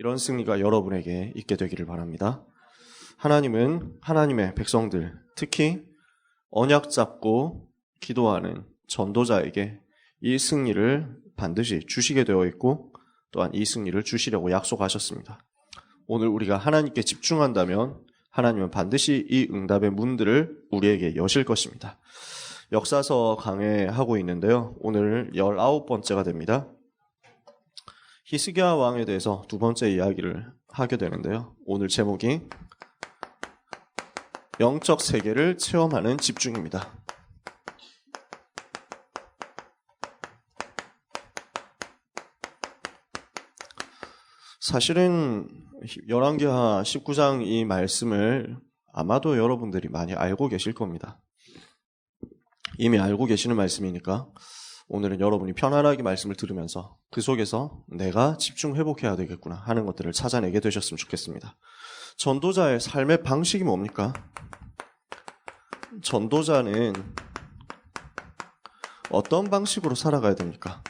이런 승리가 여러분에게 있게 되기를 바랍니다. 하나님은 하나님의 백성들, 특히 언약 잡고 기도하는 전도자에게 이 승리를 반드시 주시게 되어 있고 또한 이 승리를 주시려고 약속하셨습니다. 오늘 우리가 하나님께 집중한다면 하나님은 반드시 이 응답의 문들을 우리에게 여실 것입니다. 역사서 강해하고 있는데요. 오늘 19번째가 됩니다. 히스기야 왕에 대해서 두 번째 이야기를 하게 되는데요. 오늘 제목이 영적 세계를 체험하는 집중입니다. 사실은 열왕기하 19장 이 말씀을 아마도 여러분들이 많이 알고 계실 겁니다. 이미 알고 계시는 말씀이니까 오늘은 여러분이 편안하게 말씀을 들으면서 그 속에서 내가 집중 회복해야 되겠구나 하는 것들을 찾아내게 되셨으면 좋겠습니다. 전도자의 삶의 방식이 뭡니까? 전도자는 어떤 방식으로 살아가야 됩니까?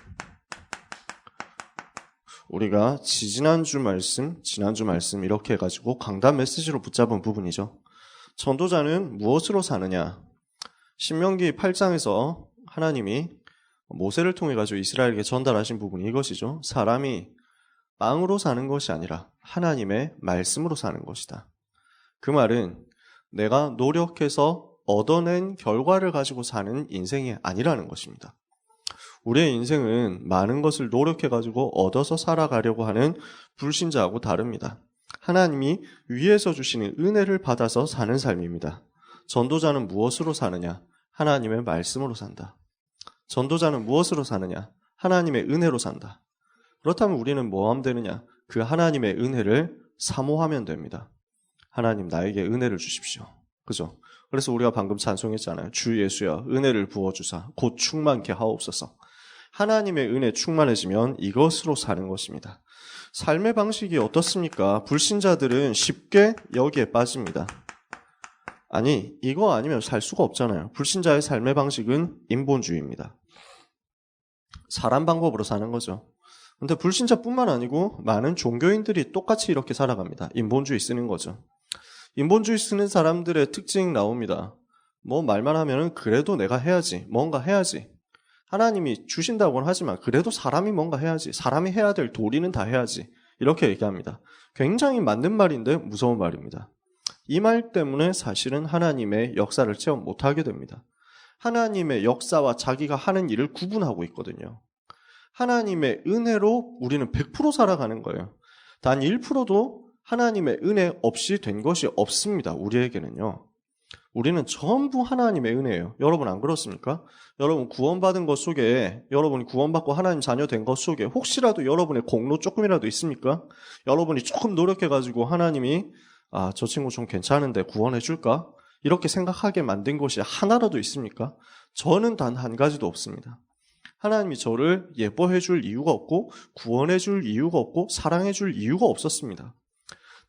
우리가 지난주 말씀 이렇게 해가지고 강단 메시지로 붙잡은 부분이죠. 전도자는 무엇으로 사느냐? 신명기 8장에서 하나님이 모세를 통해 가지고 이스라엘에게 전달하신 부분이 이것이죠. 사람이 빵으로 사는 것이 아니라 하나님의 말씀으로 사는 것이다. 그 말은 내가 노력해서 얻어낸 결과를 가지고 사는 인생이 아니라는 것입니다. 우리의 인생은 많은 것을 노력해가지고 얻어서 살아가려고 하는 불신자하고 다릅니다. 하나님이 위에서 주시는 은혜를 받아서 사는 삶입니다. 전도자는 무엇으로 사느냐? 하나님의 말씀으로 산다. 전도자는 무엇으로 사느냐? 하나님의 은혜로 산다. 그렇다면 우리는 뭐 하면 되느냐? 그 하나님의 은혜를 사모하면 됩니다. 하나님 나에게 은혜를 주십시오. 그죠? 그래서 우리가 방금 찬송했잖아요. 주 예수여 은혜를 부어주사 곧 충만케 하옵소서. 하나님의 은혜 충만해지면 이것으로 사는 것입니다. 삶의 방식이 어떻습니까? 불신자들은 쉽게 여기에 빠집니다. 아니, 이거 아니면 살 수가 없잖아요. 불신자의 삶의 방식은 인본주의입니다. 사람 방법으로 사는 거죠. 근데 불신자뿐만 아니고 많은 종교인들이 똑같이 이렇게 살아갑니다. 인본주의 쓰는 거죠. 인본주의 쓰는 사람들의 특징 나옵니다. 뭐 말만 하면은 그래도 내가 해야지, 뭔가 해야지. 하나님이 주신다고는 하지만 그래도 사람이 뭔가 해야지. 사람이 해야 될 도리는 다 해야지. 이렇게 얘기합니다. 굉장히 맞는 말인데 무서운 말입니다. 이 말 때문에 사실은 하나님의 역사를 체험 못하게 됩니다. 하나님의 역사와 자기가 하는 일을 구분하고 있거든요. 하나님의 은혜로 우리는 100% 살아가는 거예요. 단 1%도 하나님의 은혜 없이 된 것이 없습니다. 우리에게는요. 우리는 전부 하나님의 은혜예요. 여러분 안 그렇습니까? 여러분 구원받은 것 속에, 여러분이 구원받고 하나님 자녀 된 것 속에 혹시라도 여러분의 공로 조금이라도 있습니까? 여러분이 조금 노력해가지고 하나님이 저 친구 좀 괜찮은데 구원해 줄까? 이렇게 생각하게 만든 것이 하나라도 있습니까? 저는 단 한 가지도 없습니다. 하나님이 저를 예뻐해 줄 이유가 없고 구원해 줄 이유가 없고 사랑해 줄 이유가 없었습니다.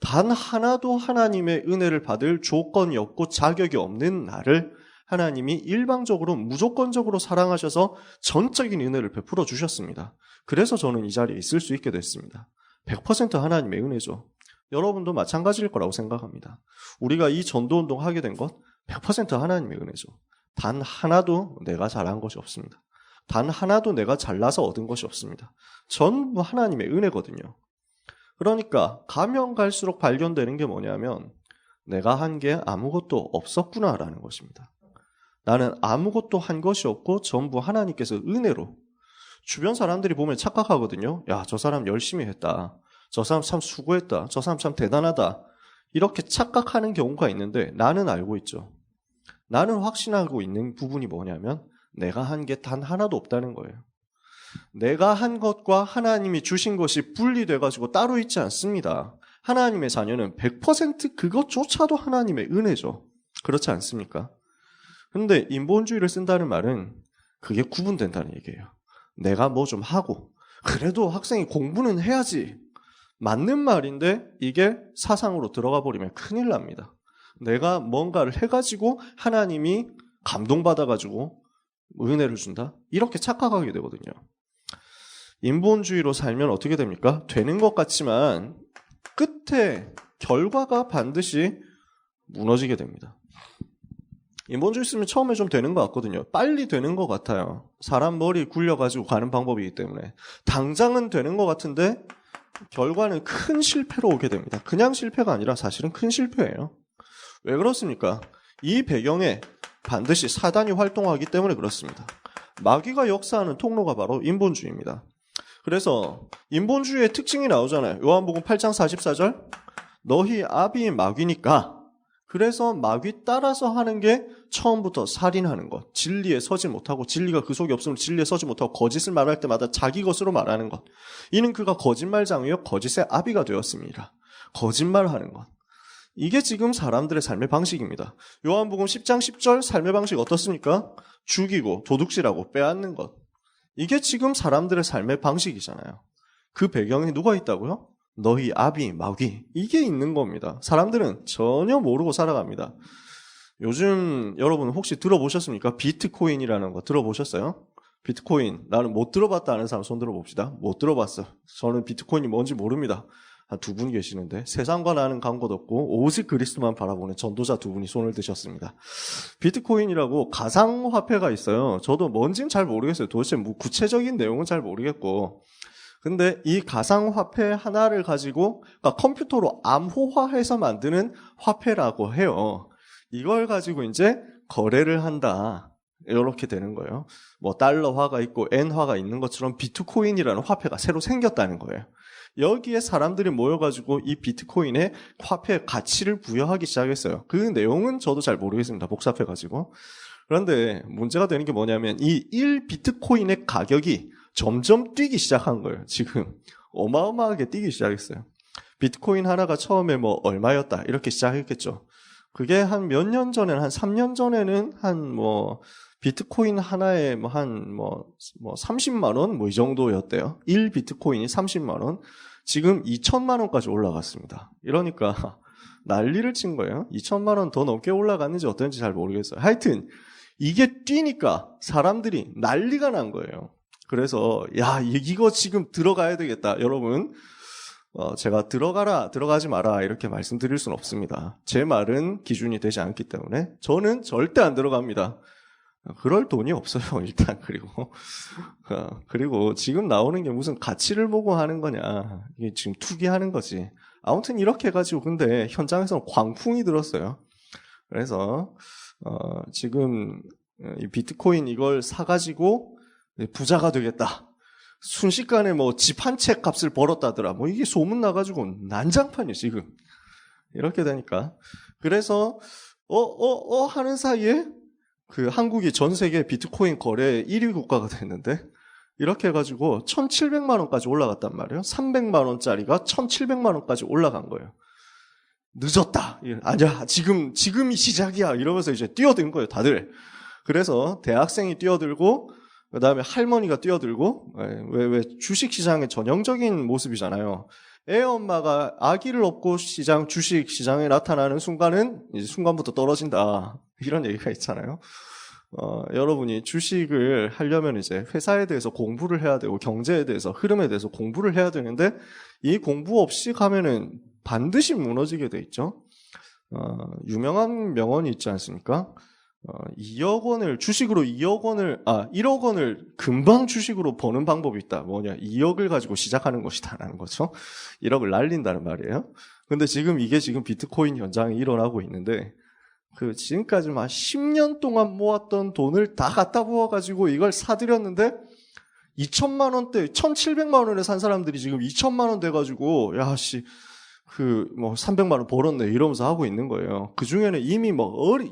단 하나도 하나님의 은혜를 받을 조건이 없고 자격이 없는 나를 하나님이 일방적으로 무조건적으로 사랑하셔서 전적인 은혜를 베풀어 주셨습니다. 그래서 저는 이 자리에 있을 수 있게 됐습니다. 100% 하나님의 은혜죠. 여러분도 마찬가지일 거라고 생각합니다. 우리가 이 전도운동 하게 된 것 100% 하나님의 은혜죠. 단 하나도 내가 잘한 것이 없습니다. 단 하나도 내가 잘나서 얻은 것이 없습니다. 전부 하나님의 은혜거든요. 그러니까 가면 갈수록 발견되는 게 뭐냐면 내가 한 게 아무것도 없었구나라는 것입니다. 나는 아무것도 한 것이 없고 전부 하나님께서 은혜로. 주변 사람들이 보면 착각하거든요. 야, 저 사람 열심히 했다. 저 사람 참 수고했다. 저 사람 참 대단하다. 이렇게 착각하는 경우가 있는데 나는 알고 있죠. 나는 확신하고 있는 부분이 뭐냐면 내가 한 게 단 하나도 없다는 거예요. 내가 한 것과 하나님이 주신 것이 분리돼가지고 따로 있지 않습니다. 하나님의 자녀는 100% 그것조차도 하나님의 은혜죠. 그렇지 않습니까? 근데 인본주의를 쓴다는 말은 그게 구분된다는 얘기예요. 내가 뭐 좀 하고 그래도 학생이 공부는 해야지. 맞는 말인데 이게 사상으로 들어가 버리면 큰일 납니다. 내가 뭔가를 해가지고 하나님이 감동받아가지고 은혜를 준다? 이렇게 착각하게 되거든요. 인본주의로 살면 어떻게 됩니까? 되는 것 같지만 끝에 결과가 반드시 무너지게 됩니다. 인본주의 쓰면 처음에 좀 되는 것 같거든요. 빨리 되는 것 같아요. 사람 머리 굴려가지고 가는 방법이기 때문에. 당장은 되는 것 같은데 결과는 큰 실패로 오게 됩니다. 그냥 실패가 아니라 사실은 큰 실패예요. 왜 그렇습니까? 이 배경에 반드시 사단이 활동하기 때문에 그렇습니다. 마귀가 역사하는 통로가 바로 인본주의입니다. 그래서 인본주의의 특징이 나오잖아요. 요한복음 8장 44절 너희 아비 마귀니까 그래서 마귀 따라서 하는 게 처음부터 살인하는 것, 진리에 서지 못하고 진리가 그 속에 없으면 진리에 서지 못하고 거짓을 말할 때마다 자기 것으로 말하는 것. 이는 그가 거짓말장이요 거짓의 아비가 되었습니다. 거짓말하는 것. 이게 지금 사람들의 삶의 방식입니다. 요한복음 10장 10절 삶의 방식 어떻습니까? 죽이고 도둑질하고 빼앗는 것. 이게 지금 사람들의 삶의 방식이잖아요. 그 배경에 누가 있다고요? 너희 아비, 마귀. 이게 있는 겁니다. 사람들은 전혀 모르고 살아갑니다. 요즘 여러분 혹시 들어보셨습니까? 비트코인이라는 거 들어보셨어요? 비트코인. 나는 못 들어봤다 하는 사람 손 들어봅시다. 못 들어봤어. 저는 비트코인이 뭔지 모릅니다. 한 두 분 계시는데 세상과 나는 광고도 없고 오직 그리스도만 바라보는 전도자 두 분이 손을 드셨습니다. 비트코인이라고 가상화폐가 있어요. 저도 뭔지는 잘 모르겠어요. 도대체 뭐 구체적인 내용은 잘 모르겠고 근데 이 가상화폐 하나를 가지고 그러니까 컴퓨터로 암호화해서 만드는 화폐라고 해요. 이걸 가지고 이제 거래를 한다. 이렇게 되는 거예요. 뭐 달러화가 있고 엔화가 있는 것처럼 비트코인이라는 화폐가 새로 생겼다는 거예요. 여기에 사람들이 모여가지고 이 비트코인에 화폐 가치를 부여하기 시작했어요. 그 내용은 저도 잘 모르겠습니다. 복잡해가지고. 그런데 문제가 되는 게 뭐냐면 이 1비트코인의 가격이 점점 뛰기 시작한 거예요. 지금 어마어마하게 뛰기 시작했어요. 비트코인 하나가 처음에 뭐 얼마였다 이렇게 시작했겠죠. 그게 한 몇 년 전에는 한 3년 전에는 한 뭐 비트코인 하나에 뭐 한 뭐 30만 원 뭐 이 정도였대요. 1비트코인이 30만 원. 지금 2천만 원까지 올라갔습니다. 이러니까 난리를 친 거예요. 2천만 원 더 넘게 올라갔는지 어떤지 잘 모르겠어요. 하여튼 이게 뛰니까 사람들이 난리가 난 거예요. 그래서 야 이거 지금 들어가야 되겠다. 여러분 제가 들어가지 마라 이렇게 말씀드릴 수는 없습니다. 제 말은 기준이 되지 않기 때문에 저는 절대 안 들어갑니다. 그럴 돈이 없어요 일단. 그리고 지금 나오는 게 무슨 가치를 보고 하는 거냐. 이게 지금 투기하는 거지. 아무튼 이렇게 해가지고 근데 현장에서는 광풍이 들었어요. 그래서 지금 이 비트코인 이걸 사가지고 부자가 되겠다. 순식간에 뭐 집 한 채 값을 벌었다더라. 뭐 이게 소문 나가지고 난장판이에요 지금. 이렇게 되니까. 그래서 하는 사이에 그 한국이 전 세계 비트코인 거래 1위 국가가 됐는데 이렇게 해가지고 1,700만 원까지 올라갔단 말이에요. 300만 원짜리가 1,700만 원까지 올라간 거예요. 늦었다. 아니야 지금이 시작이야. 이러면서 이제 뛰어든 거예요 다들. 그래서 대학생이 뛰어들고 그 다음에 할머니가 뛰어들고, 왜 주식시장의 전형적인 모습이잖아요. 애 엄마가 아기를 업고 주식시장에 나타나는 순간은 이제 순간부터 떨어진다. 이런 얘기가 있잖아요. 여러분이 주식을 하려면 이제 회사에 대해서 공부를 해야 되고, 경제에 대해서, 흐름에 대해서 공부를 해야 되는데, 이 공부 없이 가면은 반드시 무너지게 돼 있죠. 유명한 명언이 있지 않습니까? 2억 원을 주식으로 1억 원을 금방 주식으로 버는 방법이 있다. 뭐냐? 2억을 가지고 시작하는 것이다라는 거죠. 1억을 날린다는 말이에요. 근데 이게 지금 비트코인 현장에 일어나고 있는데 그 지금까지 막 10년 동안 모았던 돈을 다 갖다 부어 가지고 이걸 사들였는데 2천만 원대, 1,700만 원에 산 사람들이 지금 2천만 원 돼 가지고 300만 원 벌었네 이러면서 하고 있는 거예요. 그 중에는 이미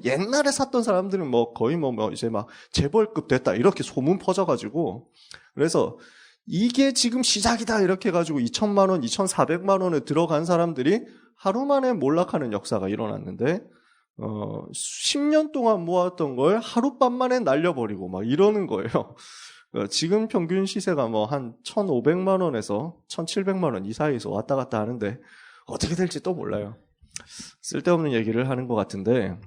옛날에 샀던 사람들은 거의 이제 막 재벌급 됐다 이렇게 소문 퍼져가지고 그래서 이게 지금 시작이다 이렇게 해가지고 2천만 원, 2,400만 원에 들어간 사람들이 하루 만에 몰락하는 역사가 일어났는데 10년 동안 모았던 걸 하룻밤 만에 날려버리고 막 이러는 거예요. 지금 평균 시세가 한 1,500만 원에서 1,700만 원 이 사이에서 왔다 갔다 하는데 어떻게 될지 또 몰라요. 쓸데없는 얘기를 하는 것 같은데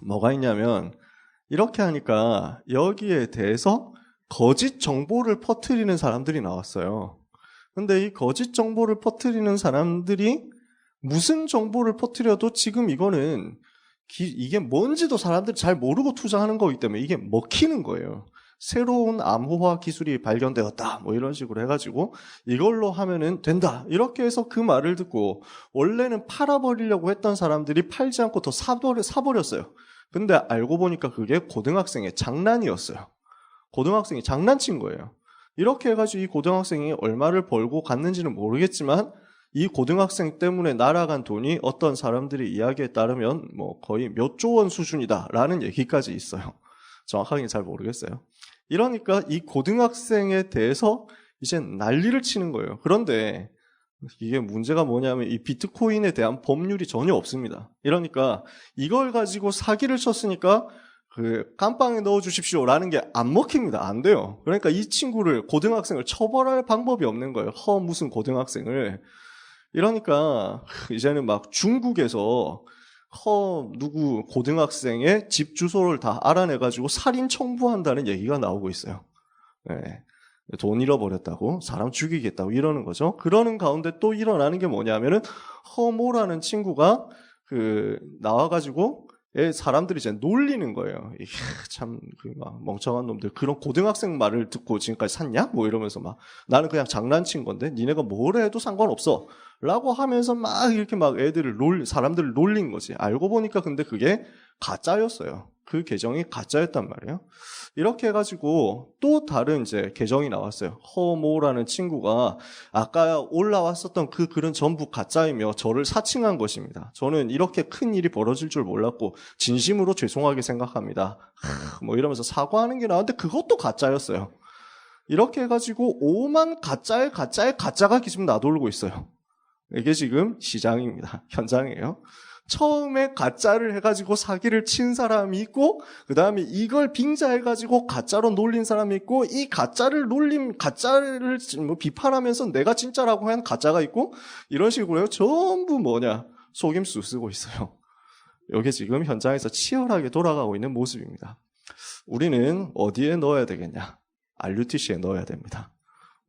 뭐가 있냐면 이렇게 하니까 여기에 대해서 거짓 정보를 퍼뜨리는 사람들이 나왔어요. 근데 이 거짓 정보를 퍼뜨리는 사람들이 무슨 정보를 퍼뜨려도 지금 이거는 이게 뭔지도 사람들이 잘 모르고 투자하는 거기 때문에 이게 먹히는 거예요. 새로운 암호화 기술이 발견되었다. 뭐 이런 식으로 해가지고 이걸로 하면은 된다. 이렇게 해서 그 말을 듣고 원래는 팔아버리려고 했던 사람들이 팔지 않고 더 사버렸어요. 근데 알고 보니까 그게 고등학생의 장난이었어요. 고등학생이 장난친 거예요. 이렇게 해가지고 이 고등학생이 얼마를 벌고 갔는지는 모르겠지만 이 고등학생 때문에 날아간 돈이 어떤 사람들의 이야기에 따르면 뭐 거의 몇 조 원 수준이다라는 얘기까지 있어요. 정확하게 잘 모르겠어요. 이러니까 이 고등학생에 대해서 이제 난리를 치는 거예요. 그런데 이게 문제가 뭐냐면 이 비트코인에 대한 법률이 전혀 없습니다. 이러니까 이걸 가지고 사기를 쳤으니까 그 깜빵에 넣어주십시오라는 게 안 먹힙니다. 안 돼요. 그러니까 이 친구를 고등학생을 처벌할 방법이 없는 거예요. 무슨 고등학생을. 이러니까 이제는 막 중국에서 누구 고등학생의 집 주소를 다 알아내가지고 살인 청부한다는 얘기가 나오고 있어요. 네. 돈 잃어버렸다고 사람 죽이겠다고 이러는 거죠. 그러는 가운데 또 일어나는 게 뭐냐면은 허모라는 친구가 나와가지고 사람들이 이제 놀리는 거예요. 참 막 멍청한 놈들 그런 고등학생 말을 듣고 지금까지 샀냐? 뭐 이러면서 막 나는 그냥 장난친 건데 니네가 뭘 해도 상관없어. 라고 하면서 막 이렇게 막 사람들을 놀린 거지. 알고 보니까 근데 그게 가짜였어요. 그 계정이 가짜였단 말이에요. 이렇게 해가지고 또 다른 이제 계정이 나왔어요. 허모라는 친구가 아까 올라왔었던 그 글은 전부 가짜이며 저를 사칭한 것입니다. 저는 이렇게 큰 일이 벌어질 줄 몰랐고 진심으로 죄송하게 생각합니다. 뭐 이러면서 사과하는 게 나왔는데 그것도 가짜였어요. 이렇게 해가지고 오만 가짜의 가짜가 지금 나돌고 있어요. 이게 지금 시장입니다. 현장이에요. 처음에 가짜를 해가지고 사기를 친 사람이 있고, 그 다음에 이걸 빙자해가지고 가짜로 놀린 사람이 있고, 이 가짜를 뭐 비판하면서 내가 진짜라고 한 가짜가 있고, 이런 식으로 전부 속임수 쓰고 있어요. 이게 지금 현장에서 치열하게 돌아가고 있는 모습입니다. 우리는 어디에 넣어야 되겠냐? RUTC에 넣어야 됩니다.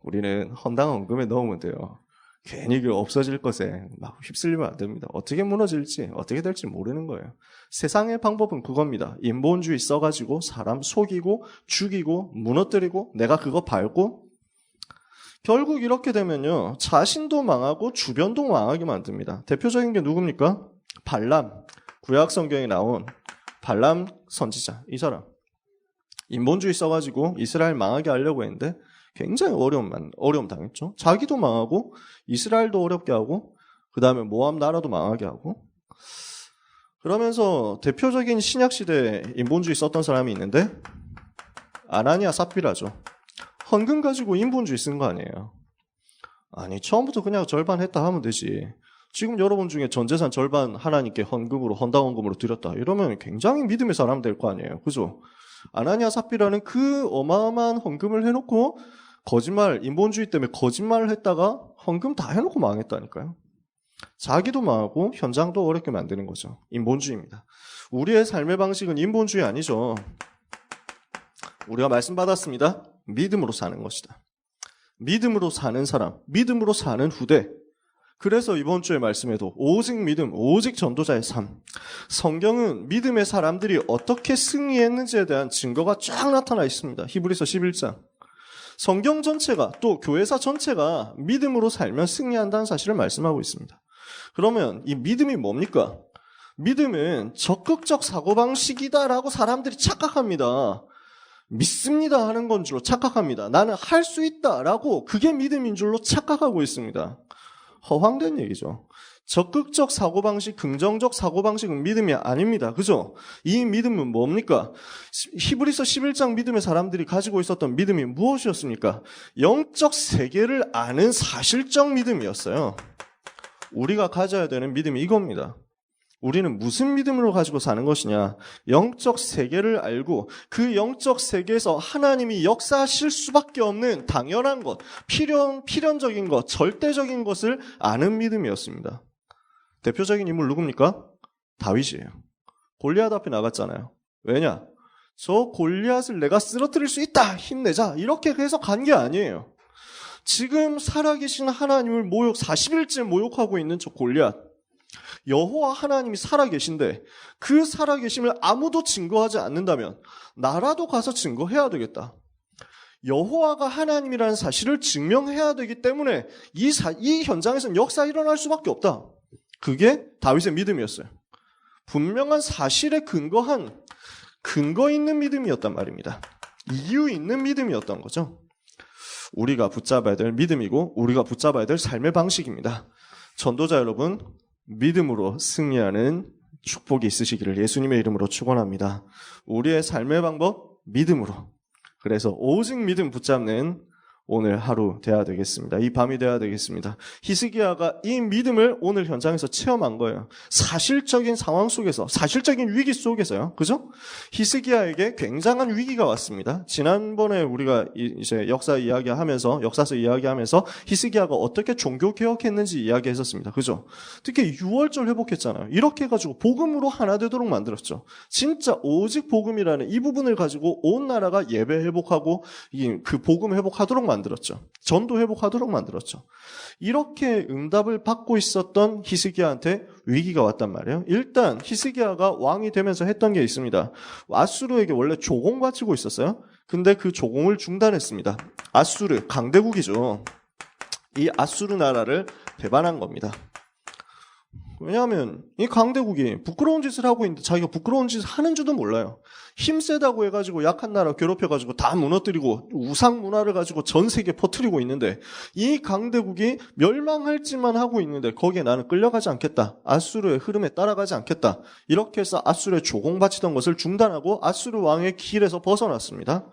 우리는 헌당헌금에 넣으면 돼요. 괜히 그 없어질 것에 막 휩쓸리면 안 됩니다. 어떻게 무너질지 어떻게 될지 모르는 거예요. 세상의 방법은 그겁니다. 인본주의 써가지고 사람 속이고 죽이고 무너뜨리고 내가 그거 밟고 결국 이렇게 되면요 자신도 망하고 주변도 망하게 만듭니다. 대표적인 게 누굽니까? 발람. 구약 성경에 나온 발람 선지자. 이 사람 인본주의 써가지고 이스라엘 망하게 하려고 했는데 굉장히 어려움 당했죠. 자기도 망하고 이스라엘도 어렵게 하고 그 다음에 모압 나라도 망하게 하고 그러면서 대표적인 신약시대 인본주의 썼던 사람이 있는데 아나니아 삽비라죠. 헌금 가지고 인본주의 쓴 거 아니에요. 아니 처음부터 그냥 절반 했다 하면 되지. 지금 여러분 중에 전 재산 절반 하나님께 헌당헌금으로 드렸다 이러면 굉장히 믿음의 사람 될 거 아니에요. 그죠? 아나니아 삽비라는 그 어마어마한 헌금을 해놓고 인본주의 때문에 거짓말을 했다가 헌금 다 해놓고 망했다니까요. 자기도 망하고 현장도 어렵게 만드는 거죠. 인본주의입니다. 우리의 삶의 방식은 인본주의 아니죠. 우리가 말씀 받았습니다. 믿음으로 사는 것이다. 믿음으로 사는 사람, 믿음으로 사는 후대. 그래서 이번 주의 말씀에도 오직 믿음, 오직 전도자의 삶. 성경은 믿음의 사람들이 어떻게 승리했는지에 대한 증거가 쫙 나타나 있습니다. 히브리서 11장. 성경 전체가 또 교회사 전체가 믿음으로 살면 승리한다는 사실을 말씀하고 있습니다. 그러면 이 믿음이 뭡니까? 믿음은 적극적 사고방식이다라고 사람들이 착각합니다. 믿습니다 하는 건 줄로 착각합니다. 나는 할 수 있다라고 그게 믿음인 줄로 착각하고 있습니다. 허황된 얘기죠. 적극적 사고방식, 긍정적 사고방식은 믿음이 아닙니다. 그죠? 이 믿음은 뭡니까? 히브리서 11장 믿음의 사람들이 가지고 있었던 믿음이 무엇이었습니까? 영적 세계를 아는 사실적 믿음이었어요. 우리가 가져야 되는 믿음이 이겁니다. 우리는 무슨 믿음으로 가지고 사는 것이냐? 영적 세계를 알고 그 영적 세계에서 하나님이 역사하실 수밖에 없는 당연한 것, 필연적인 것, 절대적인 것을 아는 믿음이었습니다. 대표적인 인물 누굽니까? 다윗이에요. 골리앗 앞에 나갔잖아요. 왜냐? 저 골리앗을 내가 쓰러뜨릴 수 있다! 힘내자! 이렇게 해서 간 게 아니에요. 지금 살아계신 하나님을 40일째 모욕하고 있는 저 골리앗. 여호와 하나님이 살아계신데 그 살아계심을 아무도 증거하지 않는다면 나라도 가서 증거해야 되겠다. 여호와가 하나님이라는 사실을 증명해야 되기 때문에 이 현장에서는 역사가 일어날 수밖에 없다. 그게 다윗의 믿음이었어요. 분명한 사실에 근거한 근거 있는 믿음이었단 말입니다. 이유 있는 믿음이었던 거죠. 우리가 붙잡아야 될 믿음이고 우리가 붙잡아야 될 삶의 방식입니다. 전도자 여러분, 믿음으로 승리하는 축복이 있으시기를 예수님의 이름으로 축원합니다. 우리의 삶의 방법, 믿음으로. 그래서 오직 믿음 붙잡는 오늘 하루 돼야 되겠습니다. 이 밤이 돼야 되겠습니다. 히스기야가 이 믿음을 오늘 현장에서 체험한 거예요. 사실적인 상황 속에서, 사실적인 위기 속에서요. 그죠? 히스기야에게 굉장한 위기가 왔습니다. 지난번에 우리가 이제 역사서 이야기하면서 히스기야가 어떻게 종교 개혁했는지 이야기했었습니다. 그죠? 특히 유월절 회복했잖아요. 이렇게 해가지고 복음으로 하나 되도록 만들었죠. 진짜 오직 복음이라는 이 부분을 가지고 온 나라가 예배 회복하고 그 복음 회복하도록 만들었죠. 전도 회복하도록 만들었죠. 이렇게 응답을 받고 있었던 히스기야한테 위기가 왔단 말이에요. 일단 히스기야가 왕이 되면서 했던 게 있습니다. 아수르에게 원래 조공 바치고 있었어요. 근데 그 조공을 중단했습니다. 아수르, 강대국이죠. 이 아수르 나라를 배반한 겁니다. 왜냐하면 이 강대국이 부끄러운 짓을 하고 있는데 자기가 부끄러운 짓을 하는 줄도 몰라요. 힘세다고 해가지고 약한 나라 괴롭혀가지고 다 무너뜨리고 우상 문화를 가지고 전 세계에 퍼뜨리고 있는데 이 강대국이 멸망할지만 하고 있는데 거기에 나는 끌려가지 않겠다. 아수르의 흐름에 따라가지 않겠다. 이렇게 해서 아수르에 조공바치던 것을 중단하고 아수르 왕의 길에서 벗어났습니다.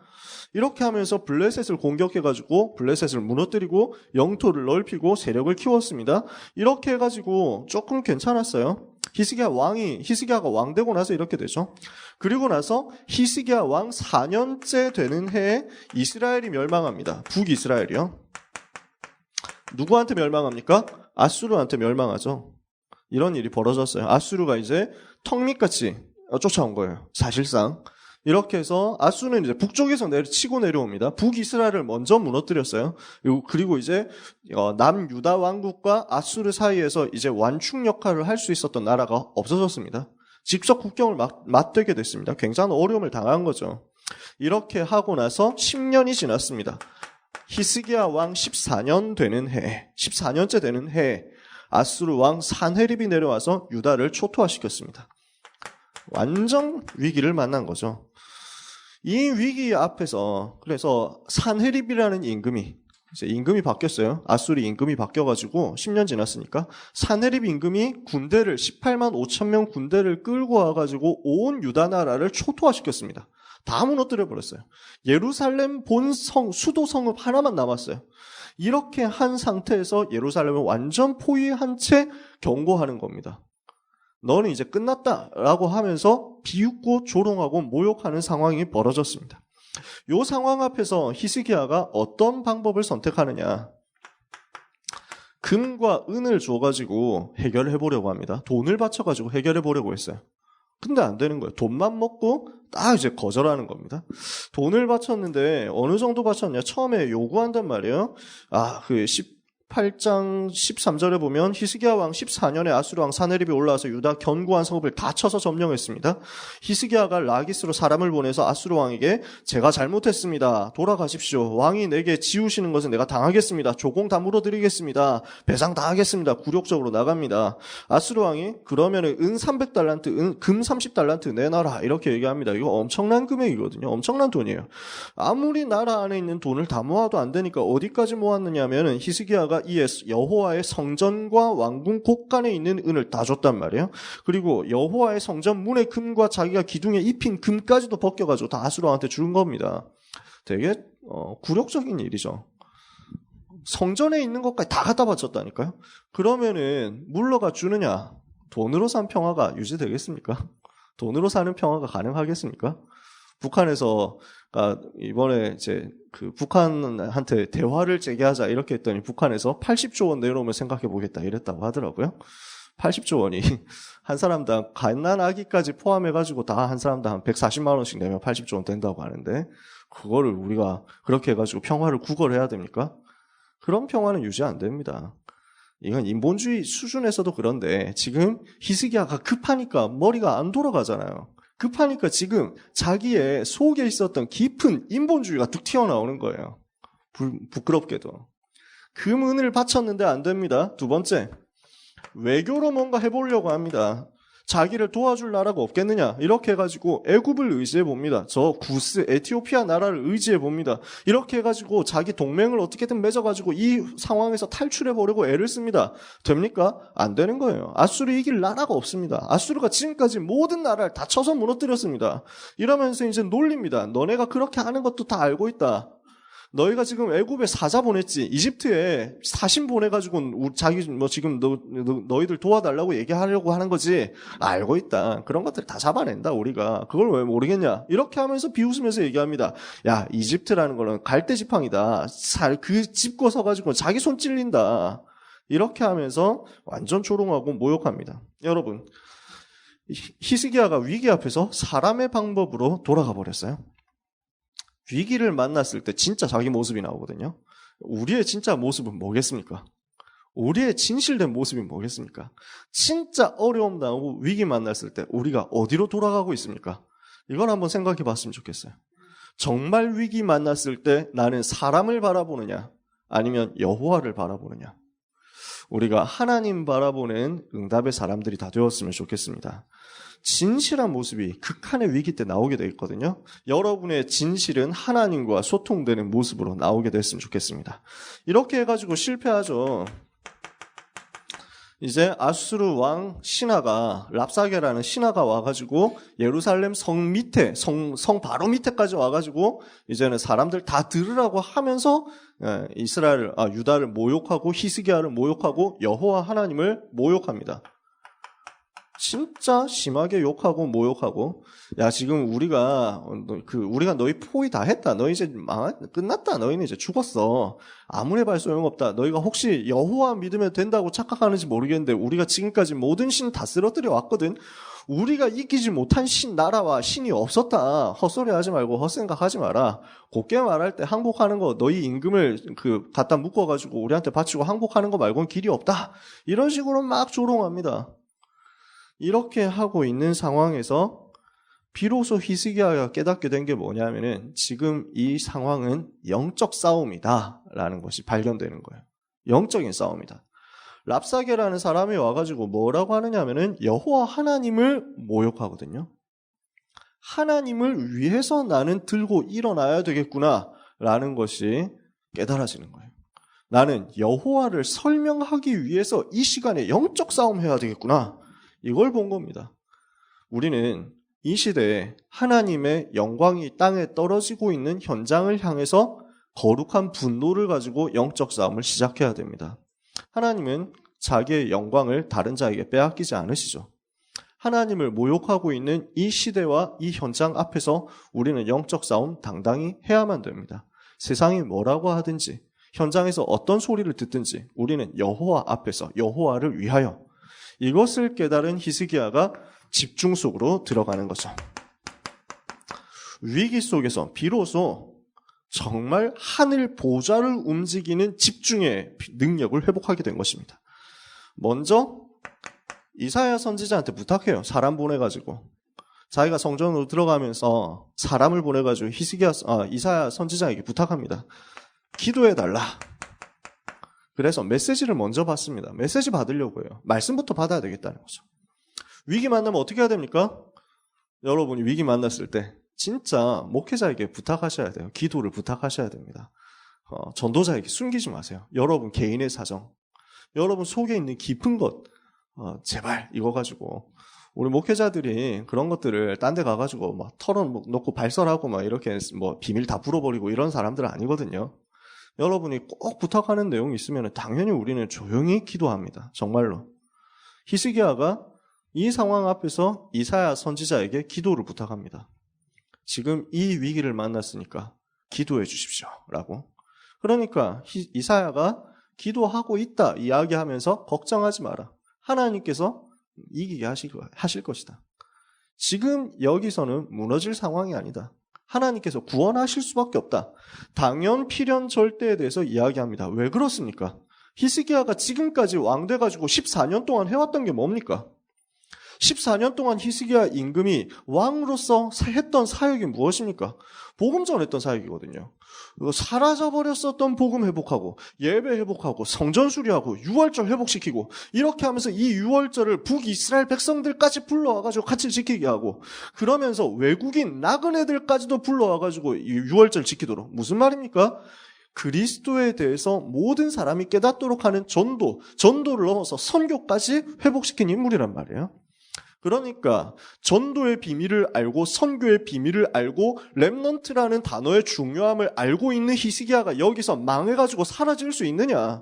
이렇게 하면서 블레셋을 공격해가지고 블레셋을 무너뜨리고 영토를 넓히고 세력을 키웠습니다. 이렇게 해가지고 조금 괜찮았어요. 히스기야가 왕 되고 나서 이렇게 되죠. 그리고 나서 히스기야 왕 4년째 되는 해에 이스라엘이 멸망합니다. 북이스라엘이요. 누구한테 멸망합니까? 아수르한테 멸망하죠. 이런 일이 벌어졌어요. 아수르가 이제 턱밑같이 쫓아온 거예요. 사실상. 이렇게 해서 아수르는 이제 북쪽에서 치고 내려옵니다. 북이스라엘을 먼저 무너뜨렸어요. 그리고 이제 남유다 왕국과 아수르 사이에서 이제 완충 역할을 할 수 있었던 나라가 없어졌습니다. 직접 국경을 맞대게 됐습니다. 굉장한 어려움을 당한 거죠. 이렇게 하고 나서 10년이 지났습니다. 히스기야 왕 14년째 되는 해에 아수르 왕 산헤립이 내려와서 유다를 초토화시켰습니다. 완전 위기를 만난 거죠. 이 위기 앞에서 그래서 산헤립이라는 임금이 바뀌었어요. 아수리 임금이 바뀌어가지고 10년 지났으니까 산헤립 임금이 군대를 18만 5천 명 군대를 끌고 와가지고 온 유다 나라를 초토화시켰습니다. 다 무너뜨려 버렸어요. 예루살렘 본성 수도 성읍 하나만 남았어요. 이렇게 한 상태에서 예루살렘을 완전 포위한 채 경고하는 겁니다. 너는 이제 끝났다라고 하면서 비웃고 조롱하고 모욕하는 상황이 벌어졌습니다. 이 상황 앞에서 히스기야가 어떤 방법을 선택하느냐. 금과 은을 줘가지고 해결해 보려고 합니다. 돈을 바쳐가지고 해결해 보려고 했어요. 근데 안 되는 거예요. 돈만 먹고 딱 이제 거절하는 겁니다. 돈을 바쳤는데 어느 정도 바쳤냐. 처음에 요구한단 말이에요. 18장 13절에 보면 히스기야 왕 14년에 아수르 왕 산헤립이 올라와서 유다 견고한 성읍을 다 쳐서 점령했습니다. 히스기야가 라기스로 사람을 보내서 아수르 왕에게 제가 잘못했습니다. 돌아가십시오. 왕이 내게 지우시는 것은 내가 당하겠습니다. 조공 다 물어드리겠습니다. 배상 다 하겠습니다. 굴욕적으로 나갑니다. 아수르 왕이 그러면은 은 300달란트, 금 30달란트 내놔라 이렇게 얘기합니다. 이거 엄청난 금액이거든요. 엄청난 돈이에요. 아무리 나라 안에 있는 돈을 다 모아도 안 되니까 어디까지 모았느냐 하면은 히스기야가 이 여호와의 성전과 왕궁 곳간에 있는 은을 다 줬단 말이에요. 그리고 여호와의 성전 문의 금과 자기가 기둥에 입힌 금까지도 벗겨가지고 다 아수르 왕한테 준 겁니다. 되게 굴욕적인 일이죠. 성전에 있는 것까지 다 갖다 바쳤다니까요. 그러면은 물러가 주느냐? 돈으로 산 평화가 유지되겠습니까? 돈으로 사는 평화가 가능하겠습니까? 북한에서 이번에 이제 그 북한한테 대화를 재개하자 이렇게 했더니 북한에서 80조 원 내놓으면 생각해 보겠다 이랬다고 하더라고요. 80조 원이 한 사람당 갓난아기까지 포함해가지고 다 한 사람당 한 140만 원씩 내면 80조 원 된다고 하는데 그거를 우리가 그렇게 해가지고 평화를 구걸해야 됩니까? 그런 평화는 유지 안 됩니다. 이건 인본주의 수준에서도 그런데 지금 히스기야가 급하니까 머리가 안 돌아가잖아요. 급하니까 지금 자기의 속에 있었던 깊은 인본주의가 툭 튀어나오는 거예요. 부끄럽게도. 금은을 바쳤는데 안 됩니다. 두 번째, 외교로 뭔가 해보려고 합니다. 자기를 도와줄 나라가 없겠느냐 이렇게 해가지고 애굽을 의지해 봅니다. 저 구스 에티오피아 나라를 의지해 봅니다. 이렇게 해가지고 자기 동맹을 어떻게든 맺어가지고 이 상황에서 탈출해 보려고 애를 씁니다. 됩니까? 안 되는 거예요. 아수르 이길 나라가 없습니다. 아수르가 지금까지 모든 나라를 다 쳐서 무너뜨렸습니다. 이러면서 이제 놀립니다. 너네가 그렇게 하는 것도 다 알고 있다. 너희가 지금 애굽에 사자 보냈지, 이집트에 사신 보내가지고 자기 지금 너희들 도와달라고 얘기하려고 하는 거지. 알고 있다. 그런 것들 다 잡아낸다 우리가. 그걸 왜 모르겠냐? 이렇게 하면서 비웃으면서 얘기합니다. 야, 이집트라는 거는 갈대 지팡이다. 그 짚고 서가지고 자기 손 찔린다. 이렇게 하면서 완전 조롱하고 모욕합니다. 여러분, 히스기야가 위기 앞에서 사람의 방법으로 돌아가 버렸어요. 위기를 만났을 때 진짜 자기 모습이 나오거든요. 우리의 진짜 모습은 뭐겠습니까? 우리의 진실된 모습이 뭐겠습니까? 진짜 어려움 나오고 위기 만났을 때 우리가 어디로 돌아가고 있습니까? 이걸 한번 생각해 봤으면 좋겠어요. 정말 위기 만났을 때 나는 사람을 바라보느냐 아니면 여호와를 바라보느냐. 우리가 하나님 바라보는 응답의 사람들이 다 되었으면 좋겠습니다. 진실한 모습이 극한의 위기 때 나오게 되어 있거든요. 여러분의 진실은 하나님과 소통되는 모습으로 나오게 됐으면 좋겠습니다. 이렇게 해가지고 실패하죠. 이제 아수르 왕 신하가, 랍사게라는 신하가 와가지고 예루살렘 성 밑에, 성 바로 밑에까지 와가지고 이제는 사람들 다 들으라고 하면서 유다를 모욕하고 히스기야를 모욕하고 여호와 하나님을 모욕합니다. 진짜 심하게 욕하고 모욕하고, 야, 지금 우리가 너희 포위 다 했다. 너희 이제 끝났다. 너희는 이제 죽었어. 아무리 해봐야 소용없다. 너희가 혹시 여호와 믿으면 된다고 착각하는지 모르겠는데 우리가 지금까지 모든 신 다 쓰러뜨려 왔거든. 우리가 이기지 못한 나라와 신이 없었다. 헛소리 하지 말고 헛생각하지 마라. 곱게 말할 때 항복하는 거, 너희 임금을 갖다 묶어가지고 우리한테 바치고 항복하는 거 말고는 길이 없다. 이런 식으로 막 조롱합니다. 이렇게 하고 있는 상황에서 비로소 히스기야가 깨닫게 된 게 뭐냐면은 지금 이 상황은 영적 싸움이다라는 것이 발견되는 거예요. 영적인 싸움이다. 랍사게라는 사람이 와가지고 뭐라고 하느냐면은 여호와 하나님을 모욕하거든요. 하나님을 위해서 나는 들고 일어나야 되겠구나라는 것이 깨달아지는 거예요. 나는 여호와를 설명하기 위해서 이 시간에 영적 싸움 해야 되겠구나. 이걸 본 겁니다. 우리는 이 시대에 하나님의 영광이 땅에 떨어지고 있는 현장을 향해서 거룩한 분노를 가지고 영적 싸움을 시작해야 됩니다. 하나님은 자기의 영광을 다른 자에게 빼앗기지 않으시죠. 하나님을 모욕하고 있는 이 시대와 이 현장 앞에서 우리는 영적 싸움 당당히 해야만 됩니다. 세상이 뭐라고 하든지 현장에서 어떤 소리를 듣든지 우리는 여호와 앞에서 여호와를 위하여, 이것을 깨달은 히스기야가 집중 속으로 들어가는 거죠. 위기 속에서 비로소 정말 하늘 보좌를 움직이는 집중의 능력을 회복하게 된 것입니다. 먼저 이사야 선지자한테 부탁해요. 사람 보내가지고. 자기가 성전으로 들어가면서 사람을 보내가지고 이사야 선지자에게 부탁합니다. 기도해달라. 그래서 메시지를 먼저 받습니다. 메시지 받으려고 해요. 말씀부터 받아야 되겠다는 거죠. 위기 만나면 어떻게 해야 됩니까? 여러분이 위기 만났을 때 진짜 목회자에게 부탁하셔야 돼요. 기도를 부탁하셔야 됩니다. 전도자에게 숨기지 마세요. 여러분 개인의 사정, 여러분 속에 있는 깊은 것, 제발 이거 가지고 우리 목회자들이 그런 것들을 딴 데 가가지고 막 털어놓고 발설하고 막 이렇게 비밀 다 불어버리고 이런 사람들은 아니거든요. 여러분이 꼭 부탁하는 내용이 있으면 당연히 우리는 조용히 기도합니다. 정말로. 히스기야가 이 상황 앞에서 이사야 선지자에게 기도를 부탁합니다. 지금 이 위기를 만났으니까 기도해 주십시오. 라고. 그러니까 이사야가 기도하고 있다 이야기하면서 걱정하지 마라. 하나님께서 이기게 하실 것이다. 지금 여기서는 무너질 상황이 아니다. 하나님께서 구원하실 수밖에 없다. 당연 필연 절대에 대해서 이야기합니다. 왜 그렇습니까? 히스기야가 지금까지 왕 돼가지고 14년 동안 해왔던 게 뭡니까? 14년 동안 히스기야 임금이 왕으로서 했던 사역이 무엇입니까? 복음 전했던 사역이거든요. 사라져버렸었던 복음 회복하고 예배 회복하고 성전 수리하고 유월절 회복시키고 이렇게 하면서 이 유월절을 북이스라엘 백성들까지 불러와가지고 같이 지키게 하고 그러면서 외국인 나그네들까지도 불러와가지고 이 유월절 지키도록. 무슨 말입니까? 그리스도에 대해서 모든 사람이 깨닫도록 하는 전도를 넘어서 선교까지 회복시킨 인물이란 말이에요. 그러니까 전도의 비밀을 알고 선교의 비밀을 알고 렘넌트라는 단어의 중요함을 알고 있는 히스기야가 여기서 망해가지고 사라질 수 있느냐?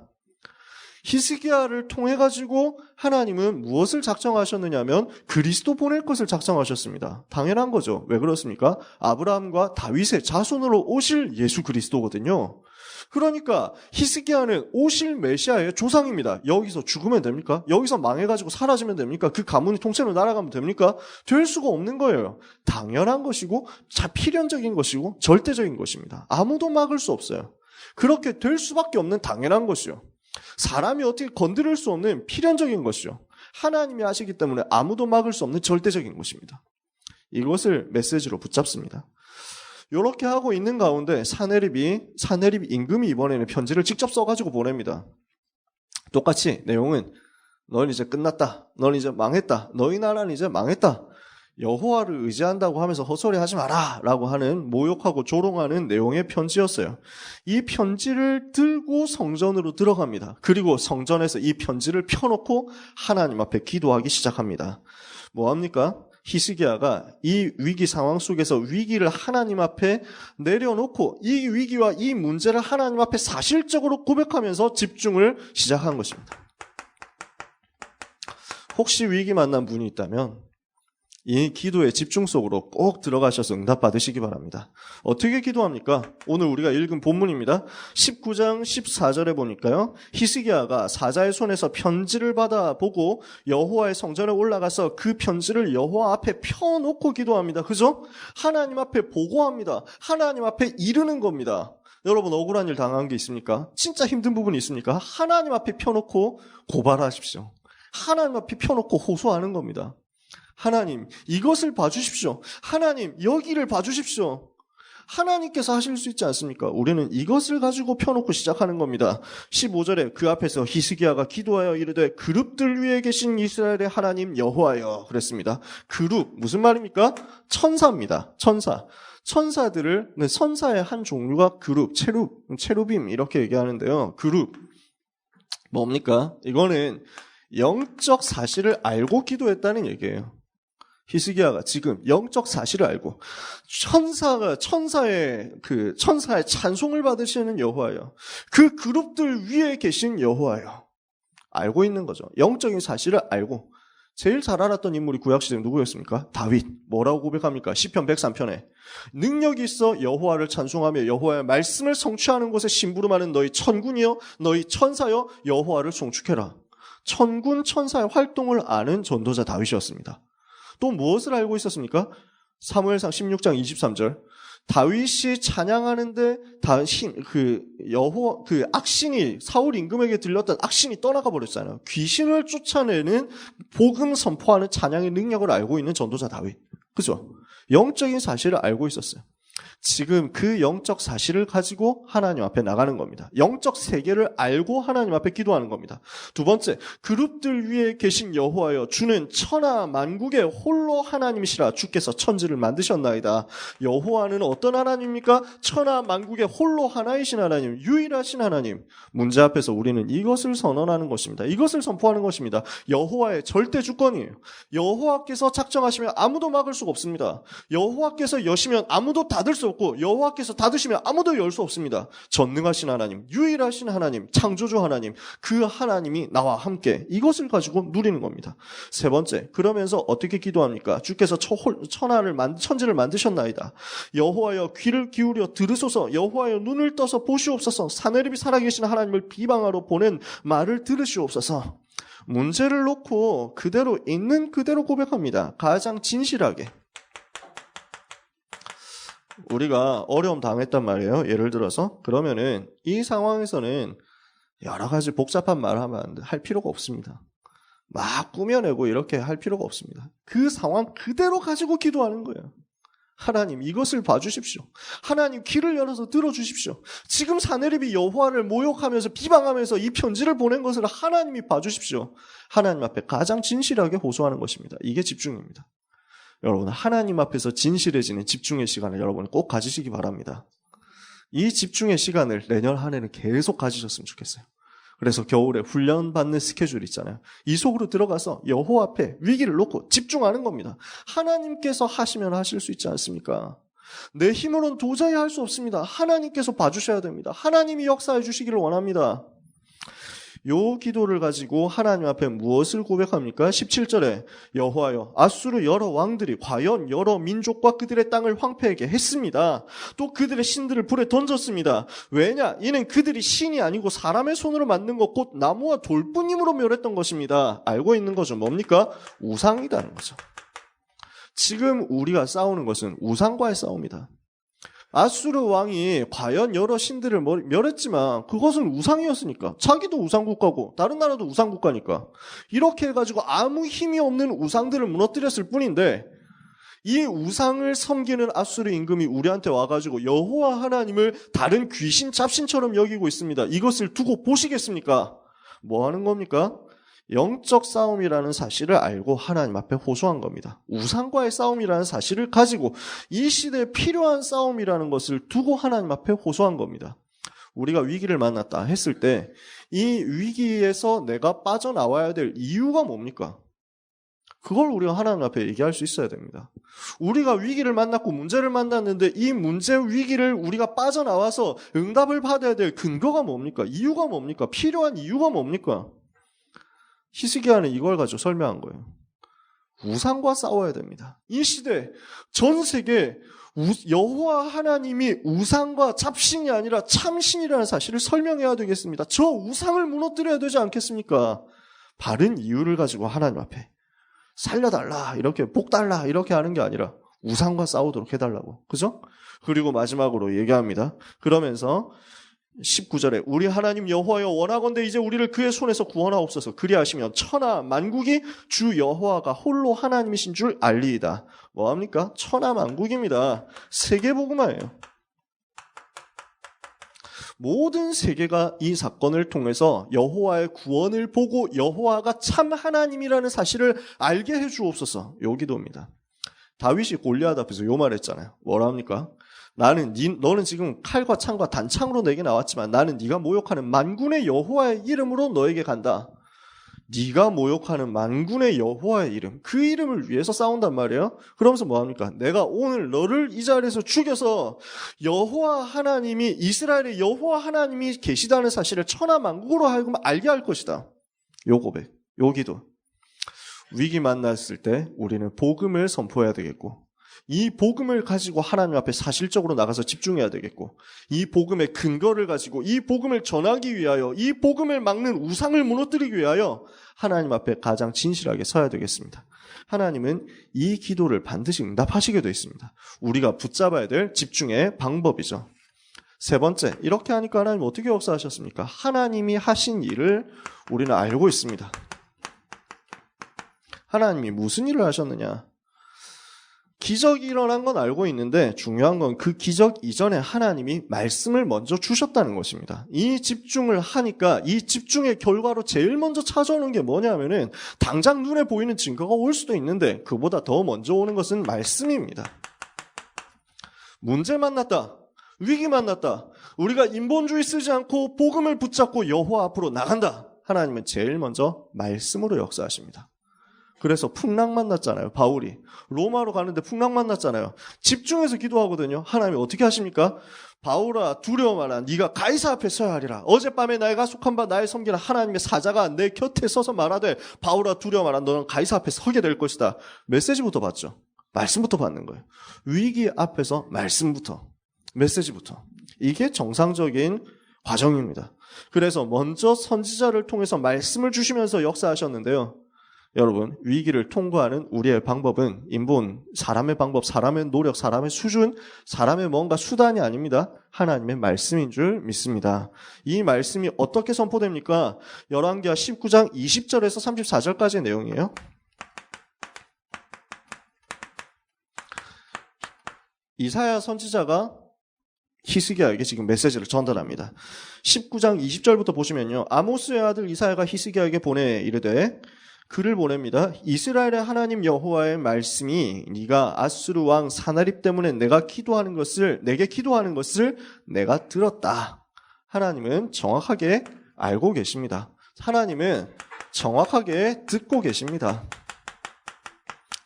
히스기야를 통해가지고 하나님은 무엇을 작정하셨느냐면 그리스도 보낼 것을 작정하셨습니다. 당연한 거죠. 왜 그렇습니까? 아브라함과 다윗의 자손으로 오실 예수 그리스도거든요. 그러니까 히스기야는 오실 메시아의 조상입니다. 여기서 죽으면 됩니까? 여기서 망해가지고 사라지면 됩니까? 그 가문이 통째로 날아가면 됩니까? 될 수가 없는 거예요. 당연한 것이고 필연적인 것이고 절대적인 것입니다. 아무도 막을 수 없어요. 그렇게 될 수밖에 없는 당연한 것이요. 사람이 어떻게 건드릴 수 없는 필연적인 것이요. 하나님이 하시기 때문에 아무도 막을 수 없는 절대적인 것입니다. 이것을 메시지로 붙잡습니다. 이렇게 하고 있는 가운데 사네립 임금이 이번에는 편지를 직접 써가지고 보냅니다. 똑같이 내용은 넌 이제 끝났다. 넌 이제 망했다. 너희 나라는 이제 망했다. 여호와를 의지한다고 하면서 헛소리하지 마라 라고 하는 모욕하고 조롱하는 내용의 편지였어요. 이 편지를 들고 성전으로 들어갑니다. 그리고 성전에서 이 편지를 펴놓고 하나님 앞에 기도하기 시작합니다. 뭐합니까? 히스기야가 이 위기 상황 속에서 위기를 하나님 앞에 내려놓고 이 위기와 이 문제를 하나님 앞에 사실적으로 고백하면서 집중을 시작한 것입니다. 혹시 위기 만난 분이 있다면 이 기도의 집중 속으로 꼭 들어가셔서 응답 받으시기 바랍니다. 어떻게 기도합니까? 오늘 우리가 읽은 본문입니다. 19장 14절에 보니까요. 히스기야가 사자의 손에서 편지를 받아보고 여호와의 성전에 올라가서 그 편지를 여호와 앞에 펴놓고 기도합니다. 그죠? 하나님 앞에 보고합니다. 하나님 앞에 이르는 겁니다. 여러분 억울한 일 당한 게 있습니까? 진짜 힘든 부분이 있습니까? 하나님 앞에 펴놓고 고발하십시오. 하나님 앞에 펴놓고 호소하는 겁니다. 하나님, 이것을 봐주십시오. 하나님, 여기를 봐주십시오. 하나님께서 하실 수 있지 않습니까? 우리는 이것을 가지고 펴놓고 시작하는 겁니다. 15절에 그 앞에서 히스기야가 기도하여 이르되 그룹들 위에 계신 이스라엘의 하나님 여호와여 그랬습니다. 그룹, 무슨 말입니까? 천사입니다. 천사들을, 천사의 한 종류가 그룹, 체루빔 이렇게 얘기하는데요. 그룹, 뭡니까? 이거는 영적 사실을 알고 기도했다는 얘기예요. 히스기야가 지금 영적 사실을 알고 천사의 찬송을 받으시는 여호와여, 그 그룹들 위에 계신 여호와여, 알고 있는 거죠. 영적인 사실을 알고. 제일 잘 알았던 인물이 구약시대에 누구였습니까? 다윗. 뭐라고 고백합니까? 시편 103편에 능력이 있어 여호와를 찬송하며 여호와의 말씀을 성취하는 곳에 심부름하는 너희 천군이여 너희 천사여 여호와를 송축해라. 천군 천사의 활동을 아는 전도자 다윗이었습니다. 또 무엇을 알고 있었습니까? 사무엘상 16장 23절. 다윗이 찬양하는데 악신이 사울 임금에게 들렸던 악신이 떠나가 버렸잖아요. 귀신을 쫓아내는 복음 선포하는 찬양의 능력을 알고 있는 전도자 다윗. 그죠? 영적인 사실을 알고 있었어요. 지금 그 영적 사실을 가지고 하나님 앞에 나가는 겁니다. 영적 세계를 알고 하나님 앞에 기도하는 겁니다. 두 번째, 그룹들 위에 계신 여호와여 주는 천하 만국의 홀로 하나님이시라. 주께서 천지를 만드셨나이다. 여호와는 어떤 하나님입니까? 천하 만국의 홀로 하나이신 하나님, 유일하신 하나님. 문제 앞에서 우리는 이것을 선언하는 것입니다. 이것을 선포하는 것입니다. 여호와의 절대 주권이에요. 여호와께서 작정하시면 아무도 막을 수가 없습니다. 여호와께서 여시면 아무도 닫을 수 없고 여호와께서 닫으시면 아무도 열 수 없습니다. 전능하신 하나님, 유일하신 하나님, 창조주 하나님, 그 하나님이 나와 함께, 이것을 가지고 누리는 겁니다. 세 번째, 그러면서 어떻게 기도합니까? 주께서 천지를 만드셨나이다. 여호와여 귀를 기울여 들으소서. 여호와여 눈을 떠서 보시옵소서. 사네립이 살아계신 하나님을 비방하러 보낸 말을 들으시옵소서. 문제를 놓고 그대로 있는 그대로 고백합니다. 가장 진실하게. 우리가 어려움 당했단 말이에요. 예를 들어서 그러면은 이 상황에서는 여러 가지 복잡한 말을 하면 할 필요가 없습니다. 막 꾸며내고 이렇게 할 필요가 없습니다. 그 상황 그대로 가지고 기도하는 거예요. 하나님 이것을 봐주십시오. 하나님 귀를 열어서 들어주십시오. 지금 사내립이 여호와를 모욕하면서 비방하면서 이 편지를 보낸 것을 하나님이 봐주십시오. 하나님 앞에 가장 진실하게 호소하는 것입니다. 이게 집중입니다. 여러분 하나님 앞에서 진실해지는 집중의 시간을 여러분 꼭 가지시기 바랍니다. 이 집중의 시간을 내년 한 해는 계속 가지셨으면 좋겠어요. 그래서 겨울에 훈련받는 스케줄 있잖아요. 이 속으로 들어가서 여호와 앞에 위기를 놓고 집중하는 겁니다. 하나님께서 하시면 하실 수 있지 않습니까? 내 힘으로는 도저히 할 수 없습니다. 하나님께서 봐주셔야 됩니다. 하나님이 역사해 주시기를 원합니다. 요 기도를 가지고 하나님 앞에 무엇을 고백합니까? 17절에 여호와여 아수르 여러 왕들이 과연 여러 민족과 그들의 땅을 황폐하게 했습니다. 또 그들의 신들을 불에 던졌습니다. 왜냐? 이는 그들이 신이 아니고 사람의 손으로 만든 것 곧 나무와 돌뿐임으로 멸했던 것입니다. 알고 있는 거죠. 뭡니까? 우상이라는 거죠. 지금 우리가 싸우는 것은 우상과의 싸움이다. 아수르 왕이 과연 여러 신들을 멸했지만 그것은 우상이었으니까. 자기도 우상국가고 다른 나라도 우상국가니까. 이렇게 해가지고 아무 힘이 없는 우상들을 무너뜨렸을 뿐인데 이 우상을 섬기는 아수르 임금이 우리한테 와가지고 여호와 하나님을 다른 귀신 잡신처럼 여기고 있습니다. 이것을 두고 보시겠습니까? 뭐 하는 겁니까? 영적 싸움이라는 사실을 알고 하나님 앞에 호소한 겁니다. 우상과의 싸움이라는 사실을 가지고 이 시대에 필요한 싸움이라는 것을 두고 하나님 앞에 호소한 겁니다. 우리가 위기를 만났다 했을 때 이 위기에서 내가 빠져나와야 될 이유가 뭡니까? 그걸 우리가 하나님 앞에 얘기할 수 있어야 됩니다. 우리가 위기를 만났고 문제를 만났는데 이 문제 위기를 우리가 빠져나와서 응답을 받아야 될 근거가 뭡니까? 이유가 뭡니까? 필요한 이유가 뭡니까? 히스기야는 이걸 가지고 설명한 거예요. 우상과 싸워야 됩니다. 이 시대 전 세계 여호와 하나님이 우상과 잡신이 아니라 참신이라는 사실을 설명해야 되겠습니다. 저 우상을 무너뜨려야 되지 않겠습니까? 바른 이유를 가지고 하나님 앞에 살려달라, 이렇게 복달라 이렇게 하는 게 아니라 우상과 싸우도록 해달라고. 그죠? 그리고 마지막으로 얘기합니다. 그러면서 19절에 우리 하나님 여호와여 원하건대 이제 우리를 그의 손에서 구원하옵소서. 그리하시면 천하 만국이 주 여호와가 홀로 하나님이신 줄 알리이다. 뭐합니까? 천하 만국입니다. 세계복음화예요. 모든 세계가 이 사건을 통해서 여호와의 구원을 보고 여호와가 참 하나님이라는 사실을 알게 해주옵소서. 요 기도입니다. 다윗이 골리앗 앞에서 요 말했잖아요. 뭐랍니까? 너는 지금 칼과 창과 단창으로 내게 나왔지만 나는 네가 모욕하는 만군의 여호와의 이름으로 너에게 간다. 네가 모욕하는 만군의 여호와의 이름, 그 이름을 위해서 싸운단 말이에요. 그러면서 뭐합니까? 내가 오늘 너를 이 자리에서 죽여서 여호와 하나님이, 이스라엘의 여호와 하나님이 계시다는 사실을 천하 만국으로 하여금 알게 할 것이다. 요 고백, 요 기도. 위기 만났을 때 우리는 복음을 선포해야 되겠고, 이 복음을 가지고 하나님 앞에 사실적으로 나가서 집중해야 되겠고, 이 복음의 근거를 가지고 이 복음을 전하기 위하여, 이 복음을 막는 우상을 무너뜨리기 위하여 하나님 앞에 가장 진실하게 서야 되겠습니다. 하나님은 이 기도를 반드시 응답하시게 되어 있습니다. 우리가 붙잡아야 될 집중의 방법이죠. 세 번째, 이렇게 하니까 하나님 어떻게 역사하셨습니까? 하나님이 하신 일을 우리는 알고 있습니다. 하나님이 무슨 일을 하셨느냐? 기적이 일어난 건 알고 있는데 중요한 건 그 기적 이전에 하나님이 말씀을 먼저 주셨다는 것입니다. 이 집중을 하니까 이 집중의 결과로 제일 먼저 찾아오는 게 뭐냐면은 당장 눈에 보이는 증거가 올 수도 있는데 그보다 더 먼저 오는 것은 말씀입니다. 문제 만났다. 위기 만났다. 우리가 인본주의 쓰지 않고 복음을 붙잡고 여호와 앞으로 나간다. 하나님은 제일 먼저 말씀으로 역사하십니다. 그래서 풍랑 만났잖아요. 바울이 로마로 가는데 풍랑 만났잖아요. 집중해서 기도하거든요. 하나님이 어떻게 하십니까? 바울아 두려워 마라. 네가 가이사 앞에 서야 하리라. 어젯밤에 나에가 속한 바 나의 섬기는 하나님의 사자가 내 곁에 서서 말하되 바울아 두려워 마라. 너는 가이사 앞에 서게 될 것이다. 메시지부터 받죠. 말씀부터 받는 거예요. 위기 앞에서 말씀부터, 메시지부터. 이게 정상적인 과정입니다. 그래서 먼저 선지자를 통해서 말씀을 주시면서 역사하셨는데요. 여러분, 위기를 통과하는 우리의 방법은 인본, 사람의 방법, 사람의 노력, 사람의 수준, 사람의 뭔가 수단이 아닙니다. 하나님의 말씀인 줄 믿습니다. 이 말씀이 어떻게 선포됩니까? 열왕기하 19장 20절에서 34절까지의 내용이에요. 이사야 선지자가 히스기야에게 지금 메시지를 전달합니다. 19장 20절부터 보시면요. 아모스의 아들 이사야가 히스기야에게 보내 이르되 글을 보냅니다. 이스라엘의 하나님 여호와의 말씀이 네가 아수르 왕 사나립 때문에 내게 기도하는 것을 내가 들었다. 하나님은 정확하게 알고 계십니다. 하나님은 정확하게 듣고 계십니다.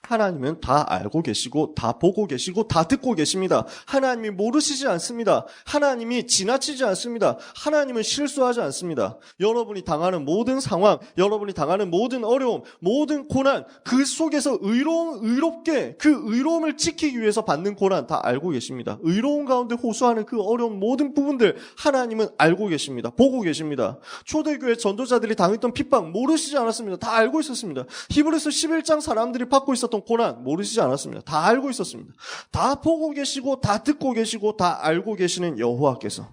하나님은 다 알고 계시고 다 보고 계시고 다 듣고 계십니다. 하나님이 모르시지 않습니다. 하나님이 지나치지 않습니다. 하나님은 실수하지 않습니다. 여러분이 당하는 모든 상황, 여러분이 당하는 모든 어려움, 모든 고난, 그 속에서 의롭게 그 의로움을 지키기 위해서 받는 고난 다 알고 계십니다. 의로움 가운데 호소하는 그 어려운 모든 부분들 하나님은 알고 계십니다. 보고 계십니다. 초대교회 전도자들이 당했던 핍박 모르시지 않았습니다. 다 알고 있었습니다. 히브리서 11장 사람들이 받고 있었던 고난 모르시지 않았습니다. 다 알고 있었습니다. 다 보고 계시고 다 듣고 계시고 다 알고 계시는 여호와께서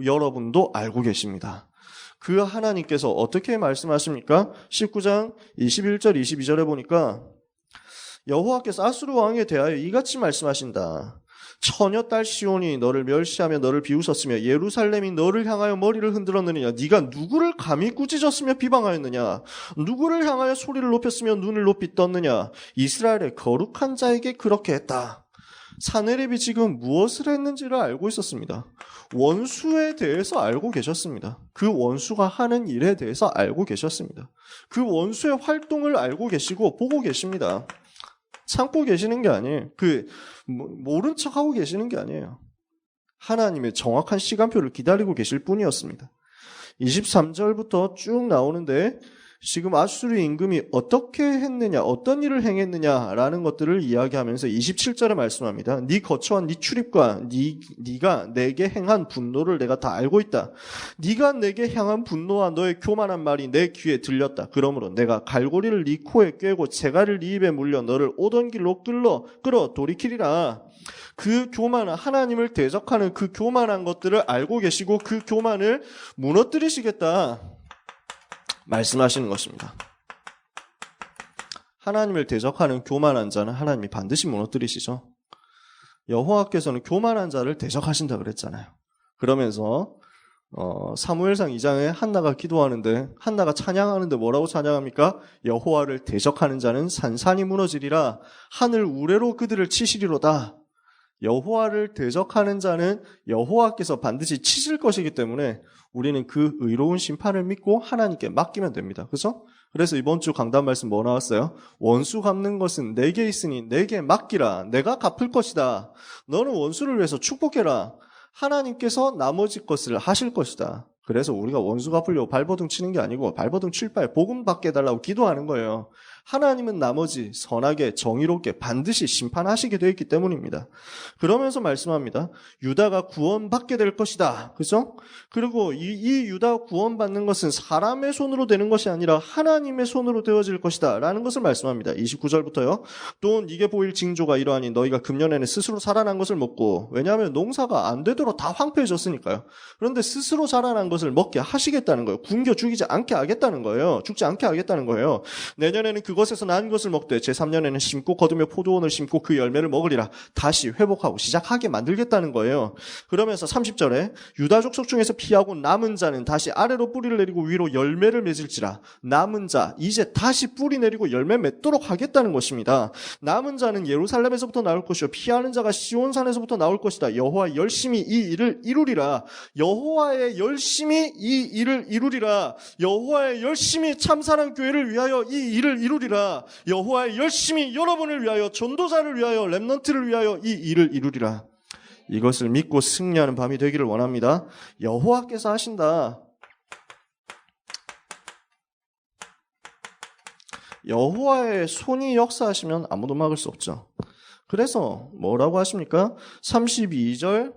여러분도 알고 계십니다. 그 하나님께서 어떻게 말씀하십니까? 19장 21절 22절에 보니까 여호와께서 아수르 왕에 대하여 이같이 말씀하신다. 처녀딸 시온이 너를 멸시하며 너를 비웃었으며 예루살렘이 너를 향하여 머리를 흔들었느냐. 네가 누구를 감히 꾸짖었으며 비방하였느냐. 누구를 향하여 소리를 높였으며 눈을 높이 떴느냐. 이스라엘의 거룩한 자에게 그렇게 했다. 사네립이 지금 무엇을 했는지를 알고 있었습니다. 원수에 대해서 알고 계셨습니다. 그 원수가 하는 일에 대해서 알고 계셨습니다. 그 원수의 활동을 알고 계시고 보고 계십니다. 참고 계시는 게 아니에요. 모른 척하고 계시는 게 아니에요. 하나님의 정확한 시간표를 기다리고 계실 뿐이었습니다. 23절부터 쭉 나오는데 지금 아수르 임금이 어떻게 했느냐, 어떤 일을 행했느냐라는 것들을 이야기하면서 27절에 말씀합니다. 네 거처와 네 출입과 네가 내게 행한 분노를 내가 다 알고 있다. 네가 내게 향한 분노와 너의 교만한 말이 내 귀에 들렸다. 그러므로 내가 갈고리를 네 코에 꿰고 재갈을 네 입에 물려 너를 오던 길로 끌어 돌이키리라. 그 교만한 하나님을 대적하는 그 교만한 것들을 알고 계시고 그 교만을 무너뜨리시겠다. 말씀하시는 것입니다. 하나님을 대적하는 교만한 자는 하나님이 반드시 무너뜨리시죠. 여호와께서는 교만한 자를 대적하신다 그랬잖아요. 그러면서 사무엘상 2장에 한나가 기도하는데 한나가 찬양하는데 뭐라고 찬양합니까? 여호와를 대적하는 자는 산산이 무너지리라. 하늘 우레로 그들을 치시리로다. 여호와를 대적하는 자는 여호와께서 반드시 치실 것이기 때문에 우리는 그 의로운 심판을 믿고 하나님께 맡기면 됩니다. 그렇죠? 그래서 이번 주 강단 말씀 뭐 나왔어요? 원수 갚는 것은 내게 있으니 내게 맡기라. 내가 갚을 것이다. 너는 원수를 위해서 축복해라. 하나님께서 나머지 것을 하실 것이다. 그래서 우리가 원수 갚으려고 발버둥 치는 게 아니고 발버둥 칠 바에 복음 받게 해달라고 기도하는 거예요. 하나님은 나머지 선하게 정의롭게 반드시 심판하시게 되어 있기 때문입니다. 그러면서 말씀합니다. 유다가 구원받게 될 것이다. 그죠? 그리고 이 유다가 구원받는 것은 사람의 손으로 되는 것이 아니라 하나님의 손으로 되어질 것이다. 라는 것을 말씀합니다. 29절부터요. 또 이게 보일 징조가 이러하니 너희가 금년에는 스스로 살아난 것을 먹고, 왜냐하면 농사가 안 되도록 다 황폐해졌으니까요. 그런데 스스로 자라난 것을 먹게 하시겠다는 거예요. 굶겨 죽이지 않게 하겠다는 거예요. 죽지 않게 하겠다는 거예요. 내년에는 그것에서 난 것을 먹되 제3년에는 심고 거두며 포도원을 심고 그 열매를 먹으리라. 다시 회복하고 시작하게 만들겠다는 거예요. 그러면서 30절에 유다 족속 중에서 피하고 남은 자는 다시 아래로 뿌리를 내리고 위로 열매를 맺을지라. 남은 자 이제 다시 뿌리 내리고 열매 맺도록 하겠다는 것입니다. 남은 자는 예루살렘에서부터 나올 것이요 피하는 자가 시온산에서부터 나올 것이다. 여호와 열심히 이 일을 이루리라. 여호와의 열심히 이 일을 이루리라. 여호와의 열심히 참사랑 교회를 위하여 이 일을 이루리라. 여호와의 열심히 여러분을 위하여 전도자를 위하여 렘넌트를 위하여 이 일을 이루리라. 이것을 믿고 승리하는 밤이 되기를 원합니다. 여호와께서 하신다. 여호와의 손이 역사하시면 아무도 막을 수 없죠. 그래서 뭐라고 하십니까? 32절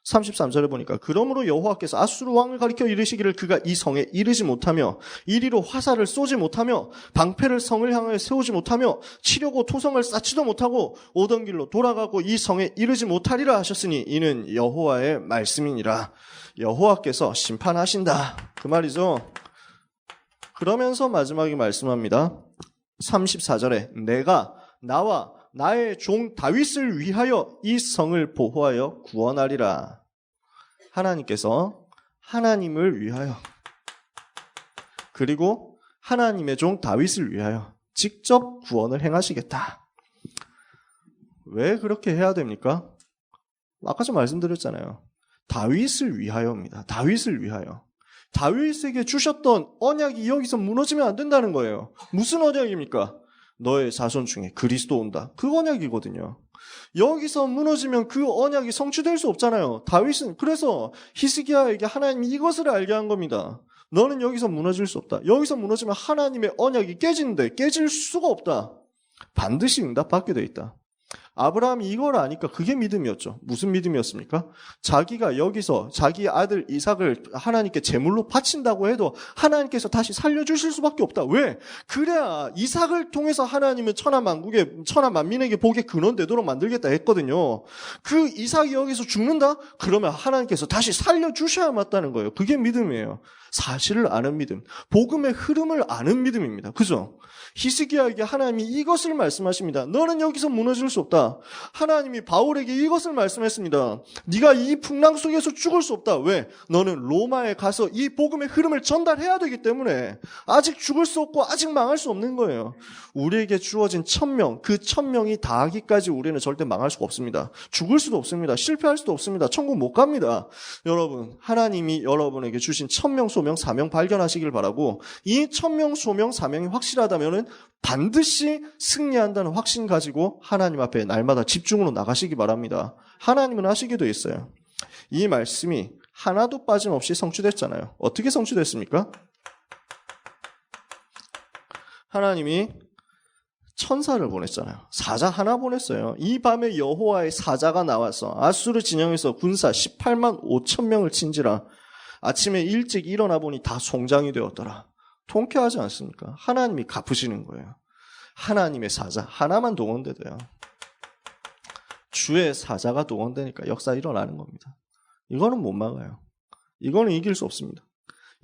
33절에 보니까 그러므로 여호와께서 아수르 왕을 가리켜 이르시기를 그가 이 성에 이르지 못하며 이리로 화살을 쏘지 못하며 방패를 성을 향하여 세우지 못하며 치려고 토성을 쌓지도 못하고 오던 길로 돌아가고 이 성에 이르지 못하리라 하셨으니 이는 여호와의 말씀이니라. 여호와께서 심판하신다. 그 말이죠. 그러면서 마지막에 말씀합니다. 34절에 내가 나와 나의 종 다윗을 위하여 이 성을 보호하여 구원하리라. 하나님께서 하나님을 위하여 그리고 하나님의 종 다윗을 위하여 직접 구원을 행하시겠다. 왜 그렇게 해야 됩니까? 아까 좀 말씀드렸잖아요. 다윗을 위하여입니다. 다윗을 위하여. 다윗에게 주셨던 언약이 여기서 무너지면 안 된다는 거예요. 무슨 언약입니까? 너의 자손 중에 그리스도 온다. 그 언약이거든요. 여기서 무너지면 그 언약이 성취될 수 없잖아요. 다윗은 그래서 히스기야에게 하나님이 이것을 알게 한 겁니다. 너는 여기서 무너질 수 없다. 여기서 무너지면 하나님의 언약이 깨지는데 깨질 수가 없다. 반드시 응답받게 돼 있다. 아브라함이 이걸 아니까 그게 믿음이었죠. 무슨 믿음이었습니까? 자기가 여기서 자기 아들 이삭을 하나님께 제물로 바친다고 해도 하나님께서 다시 살려주실 수밖에 없다. 왜? 그래야 이삭을 통해서 하나님은 천하만민에게 복의 근원 되도록 만들겠다 했거든요. 그 이삭이 여기서 죽는다? 그러면 하나님께서 다시 살려주셔야 맞다는 거예요. 그게 믿음이에요. 사실을 아는 믿음, 복음의 흐름을 아는 믿음입니다. 그죠? 히스기야에게 하나님이 이것을 말씀하십니다. 너는 여기서 무너질 수 없다. 하나님이 바울에게 이것을 말씀했습니다. 네가 이 풍랑 속에서 죽을 수 없다. 왜? 너는 로마에 가서 이 복음의 흐름을 전달해야 되기 때문에 아직 죽을 수 없고 아직 망할 수 없는 거예요. 우리에게 주어진 1000명, 그 1000명이 다 하기까지 우리는 절대 망할 수가 없습니다. 죽을 수도 없습니다. 실패할 수도 없습니다. 천국 못 갑니다. 여러분, 하나님이 여러분에게 주신 1000명, 소명, 사명 발견하시길 바라고 이 1000명, 소명, 사명이 확실하다면 반드시 승리한다는 확신 가지고 하나님 앞에 날마다 집중으로 나가시기 바랍니다. 하나님은 하시게 돼 있어요. 이 말씀이 하나도 빠짐없이 성취됐잖아요. 어떻게 성취됐습니까? 하나님이 천사를 보냈잖아요. 사자 하나 보냈어요. 이 밤에 여호와의 사자가 나와서 아수르 진영에서 군사 18만 5천 명을 친지라. 아침에 일찍 일어나 보니 다 송장이 되었더라. 통쾌하지 않습니까? 하나님이 갚으시는 거예요. 하나님의 사자 하나만 동원돼도요. 주의 사자가 동원되니까 역사 일어나는 겁니다. 이거는 못 막아요. 이거는 이길 수 없습니다.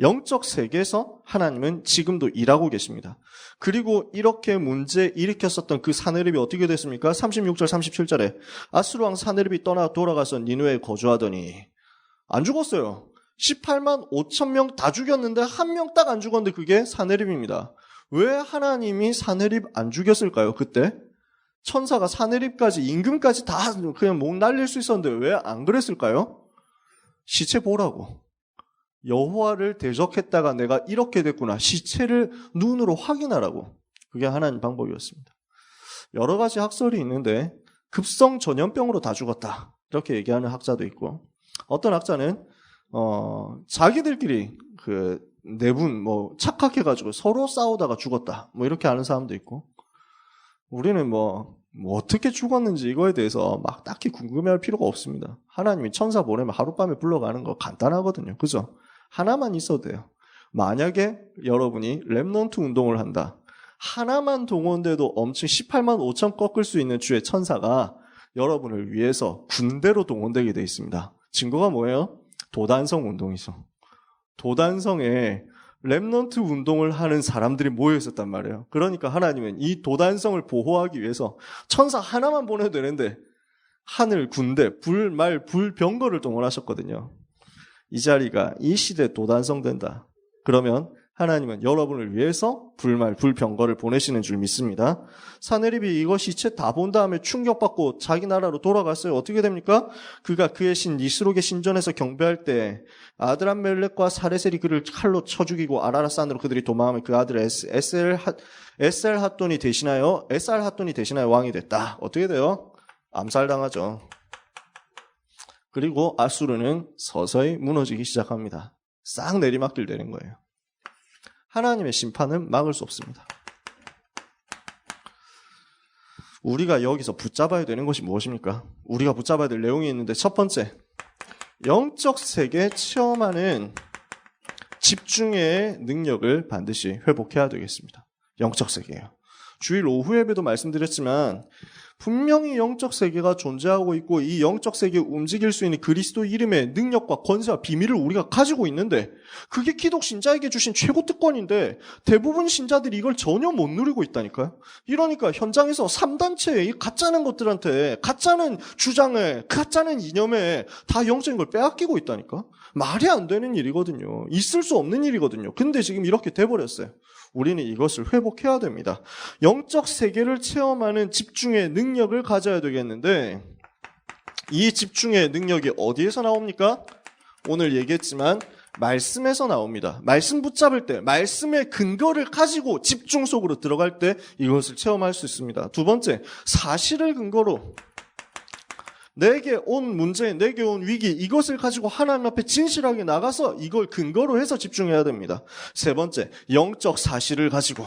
영적 세계에서 하나님은 지금도 일하고 계십니다. 그리고 이렇게 문제 일으켰었던 그 사네립이 어떻게 됐습니까? 36절 37절에 아수르 왕 사네립이 떠나 돌아가서 니느웨에 거주하더니 안 죽었어요. 18만 5천 명 다 죽였는데 한 명 딱 안 죽었는데 그게 사네립입니다. 왜 하나님이 사네립 안 죽였을까요? 그때 천사가 사네립까지 임금까지 다 그냥 목 날릴 수 있었는데 왜 안 그랬을까요? 시체 보라고. 여호와를 대적했다가 내가 이렇게 됐구나. 시체를 눈으로 확인하라고. 그게 하나님 방법이었습니다. 여러 가지 학설이 있는데 급성 전염병으로 다 죽었다. 이렇게 얘기하는 학자도 있고 어떤 학자는 자기들끼리 그 내분 착각해가지고 서로 싸우다가 죽었다. 이렇게 하는 사람도 있고 우리는 어떻게 죽었는지 이거에 대해서 막 딱히 궁금해할 필요가 없습니다. 하나님이 천사 보내면 하룻밤에 불러가는 거 간단하거든요. 그죠? 하나만 있어도 돼요. 만약에 여러분이 렘넌트 운동을 한다. 하나만 동원돼도 엄청 18만 5천 꺾을 수 있는 주의 천사가 여러분을 위해서 군대로 동원되게 돼 있습니다. 증거가 뭐예요? 도단성 운동이죠. 도단성에 렘넌트 운동을 하는 사람들이 모여 있었단 말이에요. 그러니까 하나님은 이 도단성을 보호하기 위해서 천사 하나만 보내도 되는데 하늘 군대, 불말, 불병거를 동원하셨거든요. 이 자리가 이 시대 도단성 된다. 그러면 하나님은 여러분을 위해서 불말, 불병거를 보내시는 줄 믿습니다. 사네립이 이거 시체 다 본 다음에 충격받고 자기 나라로 돌아갔어요. 어떻게 됩니까? 그가 그의 신 니스록의 신전에서 경배할 때 아드람멜렉과 사레셀이 그를 칼로 쳐 죽이고 아라라산으로 그들이 도망하면 그 아들 에살핫돈이 대신하여 왕이 됐다. 어떻게 돼요? 암살당하죠. 그리고 아수르는 서서히 무너지기 시작합니다. 싹 내리막길 되는 거예요. 하나님의 심판은 막을 수 없습니다. 우리가 여기서 붙잡아야 되는 것이 무엇입니까? 우리가 붙잡아야 될 내용이 있는데 첫 번째, 영적 세계 체험하는 집중의 능력을 반드시 회복해야 되겠습니다. 영적 세계예요. 주일 오후 예배도 말씀드렸지만 분명히 영적 세계가 존재하고 있고 이 영적 세계를 움직일 수 있는 그리스도 이름의 능력과 권세와 비밀을 우리가 가지고 있는데 그게 기독 신자에게 주신 최고 특권인데 대부분 신자들이 이걸 전혀 못 누리고 있다니까요. 이러니까 현장에서 3단체의 가짜는 것들한테 가짜는 주장에 가짜는 이념에 다 영적인 걸 빼앗기고 있다니까. 말이 안 되는 일이거든요. 있을 수 없는 일이거든요. 근데 지금 이렇게 돼버렸어요. 우리는 이것을 회복해야 됩니다. 영적 세계를 체험하는 집중의 능력을 가져야 되겠는데 이 집중의 능력이 어디에서 나옵니까? 오늘 얘기했지만 말씀에서 나옵니다. 말씀 붙잡을 때, 말씀의 근거를 가지고 집중 속으로 들어갈 때 이것을 체험할 수 있습니다. 두 번째, 사실을 근거로 내게 온 문제, 내게 온 위기, 이것을 가지고 하나님 앞에 진실하게 나가서 이걸 근거로 해서 집중해야 됩니다. 세 번째, 영적 사실을 가지고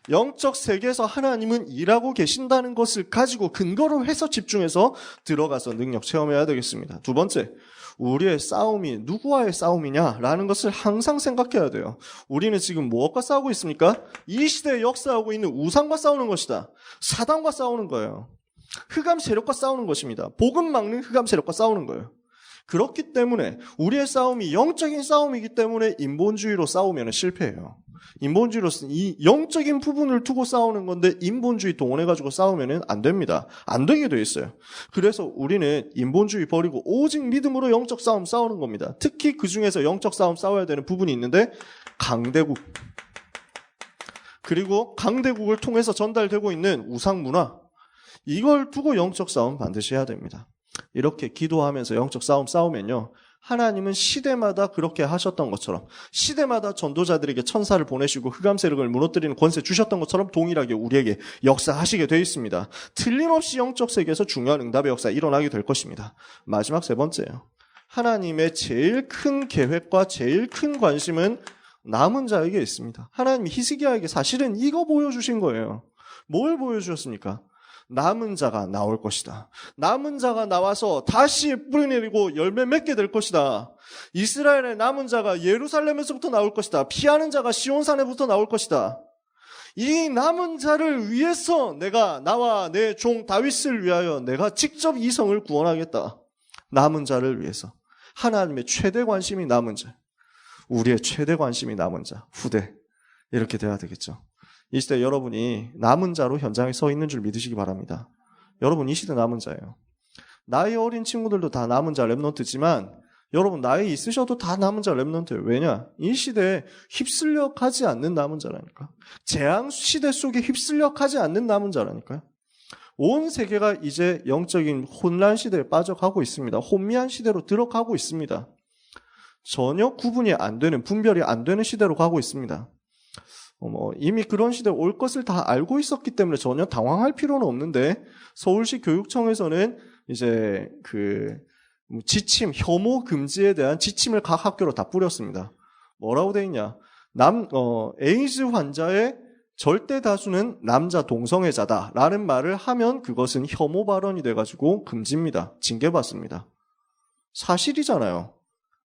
영적 세계에서 하나님은 일하고 계신다는 것을 가지고 근거로 해서 집중해서 들어가서 능력 체험해야 되겠습니다. 두 번째, 우리의 싸움이 누구와의 싸움이냐라는 것을 항상 생각해야 돼요. 우리는 지금 무엇과 싸우고 있습니까? 이 시대에 역사하고 있는 우상과 싸우는 것이다. 사단과 싸우는 거예요. 흑암 세력과 싸우는 것입니다. 복음 막는 흑암 세력과 싸우는 거예요. 그렇기 때문에 우리의 싸움이 영적인 싸움이기 때문에 인본주의로 싸우면 실패해요. 인본주의로서 이 영적인 부분을 두고 싸우는 건데 인본주의 동원해가지고 싸우면 안 됩니다. 안 되게 돼 있어요. 그래서 우리는 인본주의 버리고 오직 믿음으로 영적 싸움 싸우는 겁니다. 특히 그 중에서 영적 싸움 싸워야 되는 부분이 있는데 강대국 그리고 강대국을 통해서 전달되고 있는 우상문화 이걸 두고 영적 싸움 반드시 해야 됩니다. 이렇게 기도하면서 영적 싸움 싸우면요. 하나님은 시대마다 그렇게 하셨던 것처럼 시대마다 전도자들에게 천사를 보내시고 흑암 세력을 무너뜨리는 권세 주셨던 것처럼 동일하게 우리에게 역사하시게 되어 있습니다. 틀림없이 영적 세계에서 중요한 응답의 역사 일어나게 될 것입니다. 마지막 세 번째예요. 하나님의 제일 큰 계획과 제일 큰 관심은 남은 자에게 있습니다. 하나님이 히스기야에게 사실은 이거 보여주신 거예요. 뭘 보여주셨습니까? 남은 자가 나올 것이다. 남은 자가 나와서 다시 뿌리내리고 열매 맺게 될 것이다. 이스라엘의 남은 자가 예루살렘에서부터 나올 것이다. 피하는 자가 시온산에부터 나올 것이다. 이 남은 자를 위해서 내가 나와 내 종 다윗을 위하여 내가 직접 이 성을 구원하겠다. 남은 자를 위해서. 하나님의 최대 관심이 남은 자. 우리의 최대 관심이 남은 자. 후대. 이렇게 돼야 되겠죠. 이 시대 여러분이 남은 자로 현장에 서 있는 줄 믿으시기 바랍니다. 여러분 이 시대 남은 자예요. 나이 어린 친구들도 다 남은 자 랩넌트지만 여러분 나이 있으셔도 다 남은 자 랩넌트예요. 왜냐? 이 시대에 휩쓸려 가지 않는 남은 자라니까. 재앙 시대 속에 휩쓸려 가지 않는 남은 자라니까요. 온 세계가 이제 영적인 혼란 시대에 빠져가고 있습니다. 혼미한 시대로 들어가고 있습니다. 전혀 구분이 안 되는, 분별이 안 되는 시대로 가고 있습니다. 이미 그런 시대에 올 것을 다 알고 있었기 때문에 전혀 당황할 필요는 없는데 서울시 교육청에서는 이제 지침, 혐오 금지에 대한 지침을 각 학교로 다 뿌렸습니다. 뭐라고 돼 있냐? 에이즈 환자의 절대 다수는 남자 동성애자다라는 말을 하면 그것은 혐오 발언이 돼가지고 금지입니다. 징계받습니다. 사실이잖아요.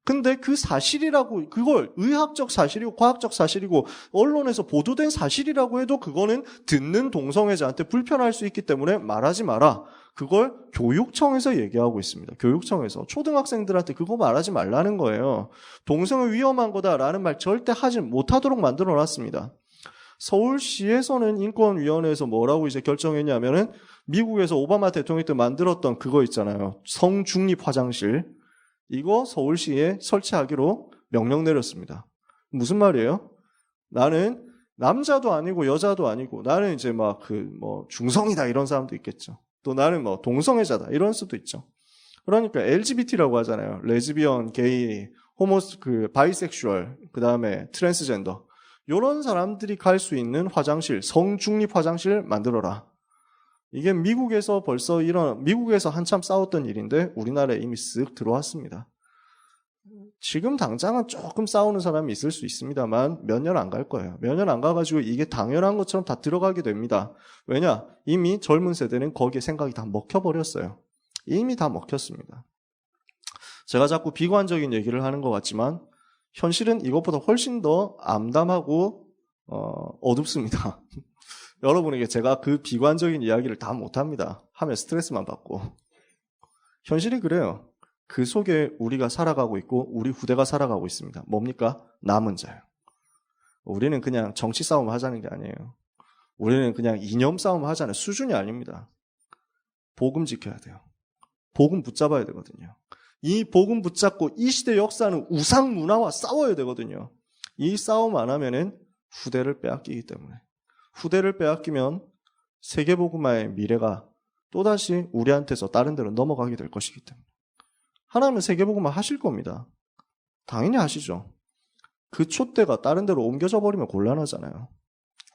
근데 그 사실이라고, 그걸 의학적 사실이고 과학적 사실이고 언론에서 보도된 사실이라고 해도 그거는 듣는 동성애자한테 불편할 수 있기 때문에 말하지 마라. 그걸 교육청에서 얘기하고 있습니다. 교육청에서. 초등학생들한테 그거 말하지 말라는 거예요. 동성애 위험한 거다라는 말 절대 하지 못하도록 만들어 놨습니다. 서울시에서는 인권위원회에서 뭐라고 이제 결정했냐면은 미국에서 오바마 대통령 때 만들었던 그거 있잖아요. 성중립 화장실. 이거 서울시에 설치하기로 명령 내렸습니다. 무슨 말이에요? 나는 남자도 아니고 여자도 아니고 나는 이제 중성이다 이런 사람도 있겠죠. 또 나는 동성애자다 이런 수도 있죠. 그러니까 LGBT라고 하잖아요. 레즈비언, 게이, 바이섹슈얼, 그 다음에 트랜스젠더. 이런 사람들이 갈 수 있는 화장실, 성중립 화장실 만들어라. 이게 미국에서 미국에서 한참 싸웠던 일인데 우리나라에 이미 쓱 들어왔습니다. 지금 당장은 조금 싸우는 사람이 있을 수 있습니다만 몇 년 안 갈 거예요. 몇 년 안 가가지고 이게 당연한 것처럼 다 들어가게 됩니다. 왜냐? 이미 젊은 세대는 거기에 생각이 다 먹혀버렸어요. 이미 다 먹혔습니다. 제가 자꾸 비관적인 얘기를 하는 것 같지만 현실은 이것보다 훨씬 더 암담하고 어둡습니다. 여러분에게 제가 그 비관적인 이야기를 다 못합니다. 하면 스트레스만 받고. 현실이 그래요. 그 속에 우리가 살아가고 있고 우리 후대가 살아가고 있습니다. 뭡니까? 남은 자예요. 우리는 그냥 정치 싸움 하자는 게 아니에요. 우리는 그냥 이념 싸움 하자는 수준이 아닙니다. 복음 지켜야 돼요. 복음 붙잡아야 되거든요. 이 복음 붙잡고 이 시대 역사는 우상 문화와 싸워야 되거든요. 이 싸움 안 하면은 후대를 빼앗기기 때문에. 후대를 빼앗기면 세계복음화의 미래가 또다시 우리한테서 다른 데로 넘어가게 될 것이기 때문에. 하나님은 세계복음화 하실 겁니다. 당연히 하시죠. 그 촛대가 다른 데로 옮겨져 버리면 곤란하잖아요.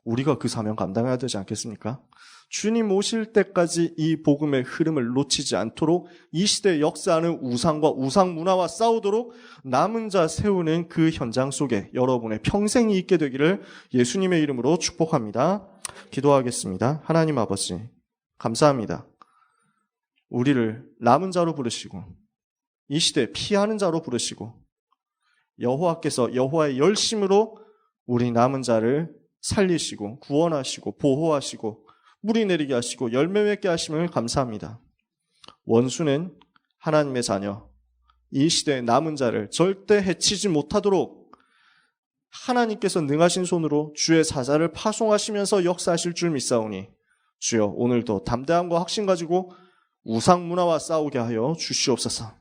우리가 그 사명 감당해야 되지 않겠습니까? 주님 오실 때까지 이 복음의 흐름을 놓치지 않도록 이 시대의 역사하는 우상과 우상 문화와 싸우도록 남은 자 세우는 그 현장 속에 여러분의 평생이 있게 되기를 예수님의 이름으로 축복합니다. 기도하겠습니다. 하나님 아버지, 감사합니다. 우리를 남은 자로 부르시고 이 시대 피하는 자로 부르시고 여호와께서 여호와의 열심으로 우리 남은 자를 살리시고 구원하시고 보호하시고 물이 내리게 하시고 열매 맺게 하심을 감사합니다. 원수는 하나님의 자녀, 이 시대의 남은 자를 절대 해치지 못하도록 하나님께서 능하신 손으로 주의 사자를 파송하시면서 역사하실 줄 믿사오니 주여 오늘도 담대함과 확신 가지고 우상 문화와 싸우게 하여 주시옵소서.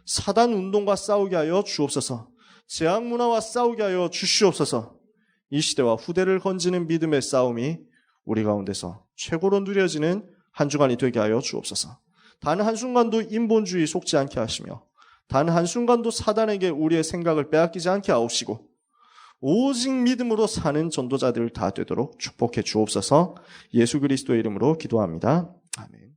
사단 운동과 싸우게 하여 주옵소서. 제약 문화와 싸우게 하여 주시옵소서. 이 시대와 후대를 건지는 믿음의 싸움이 우리 가운데서 최고로 누려지는 한 주간이 되게 하여 주옵소서. 단 한순간도 인본주의 속지 않게 하시며 단 한순간도 사단에게 우리의 생각을 빼앗기지 않게 하옵시고 오직 믿음으로 사는 전도자들 다 되도록 축복해 주옵소서. 예수 그리스도의 이름으로 기도합니다. 아멘.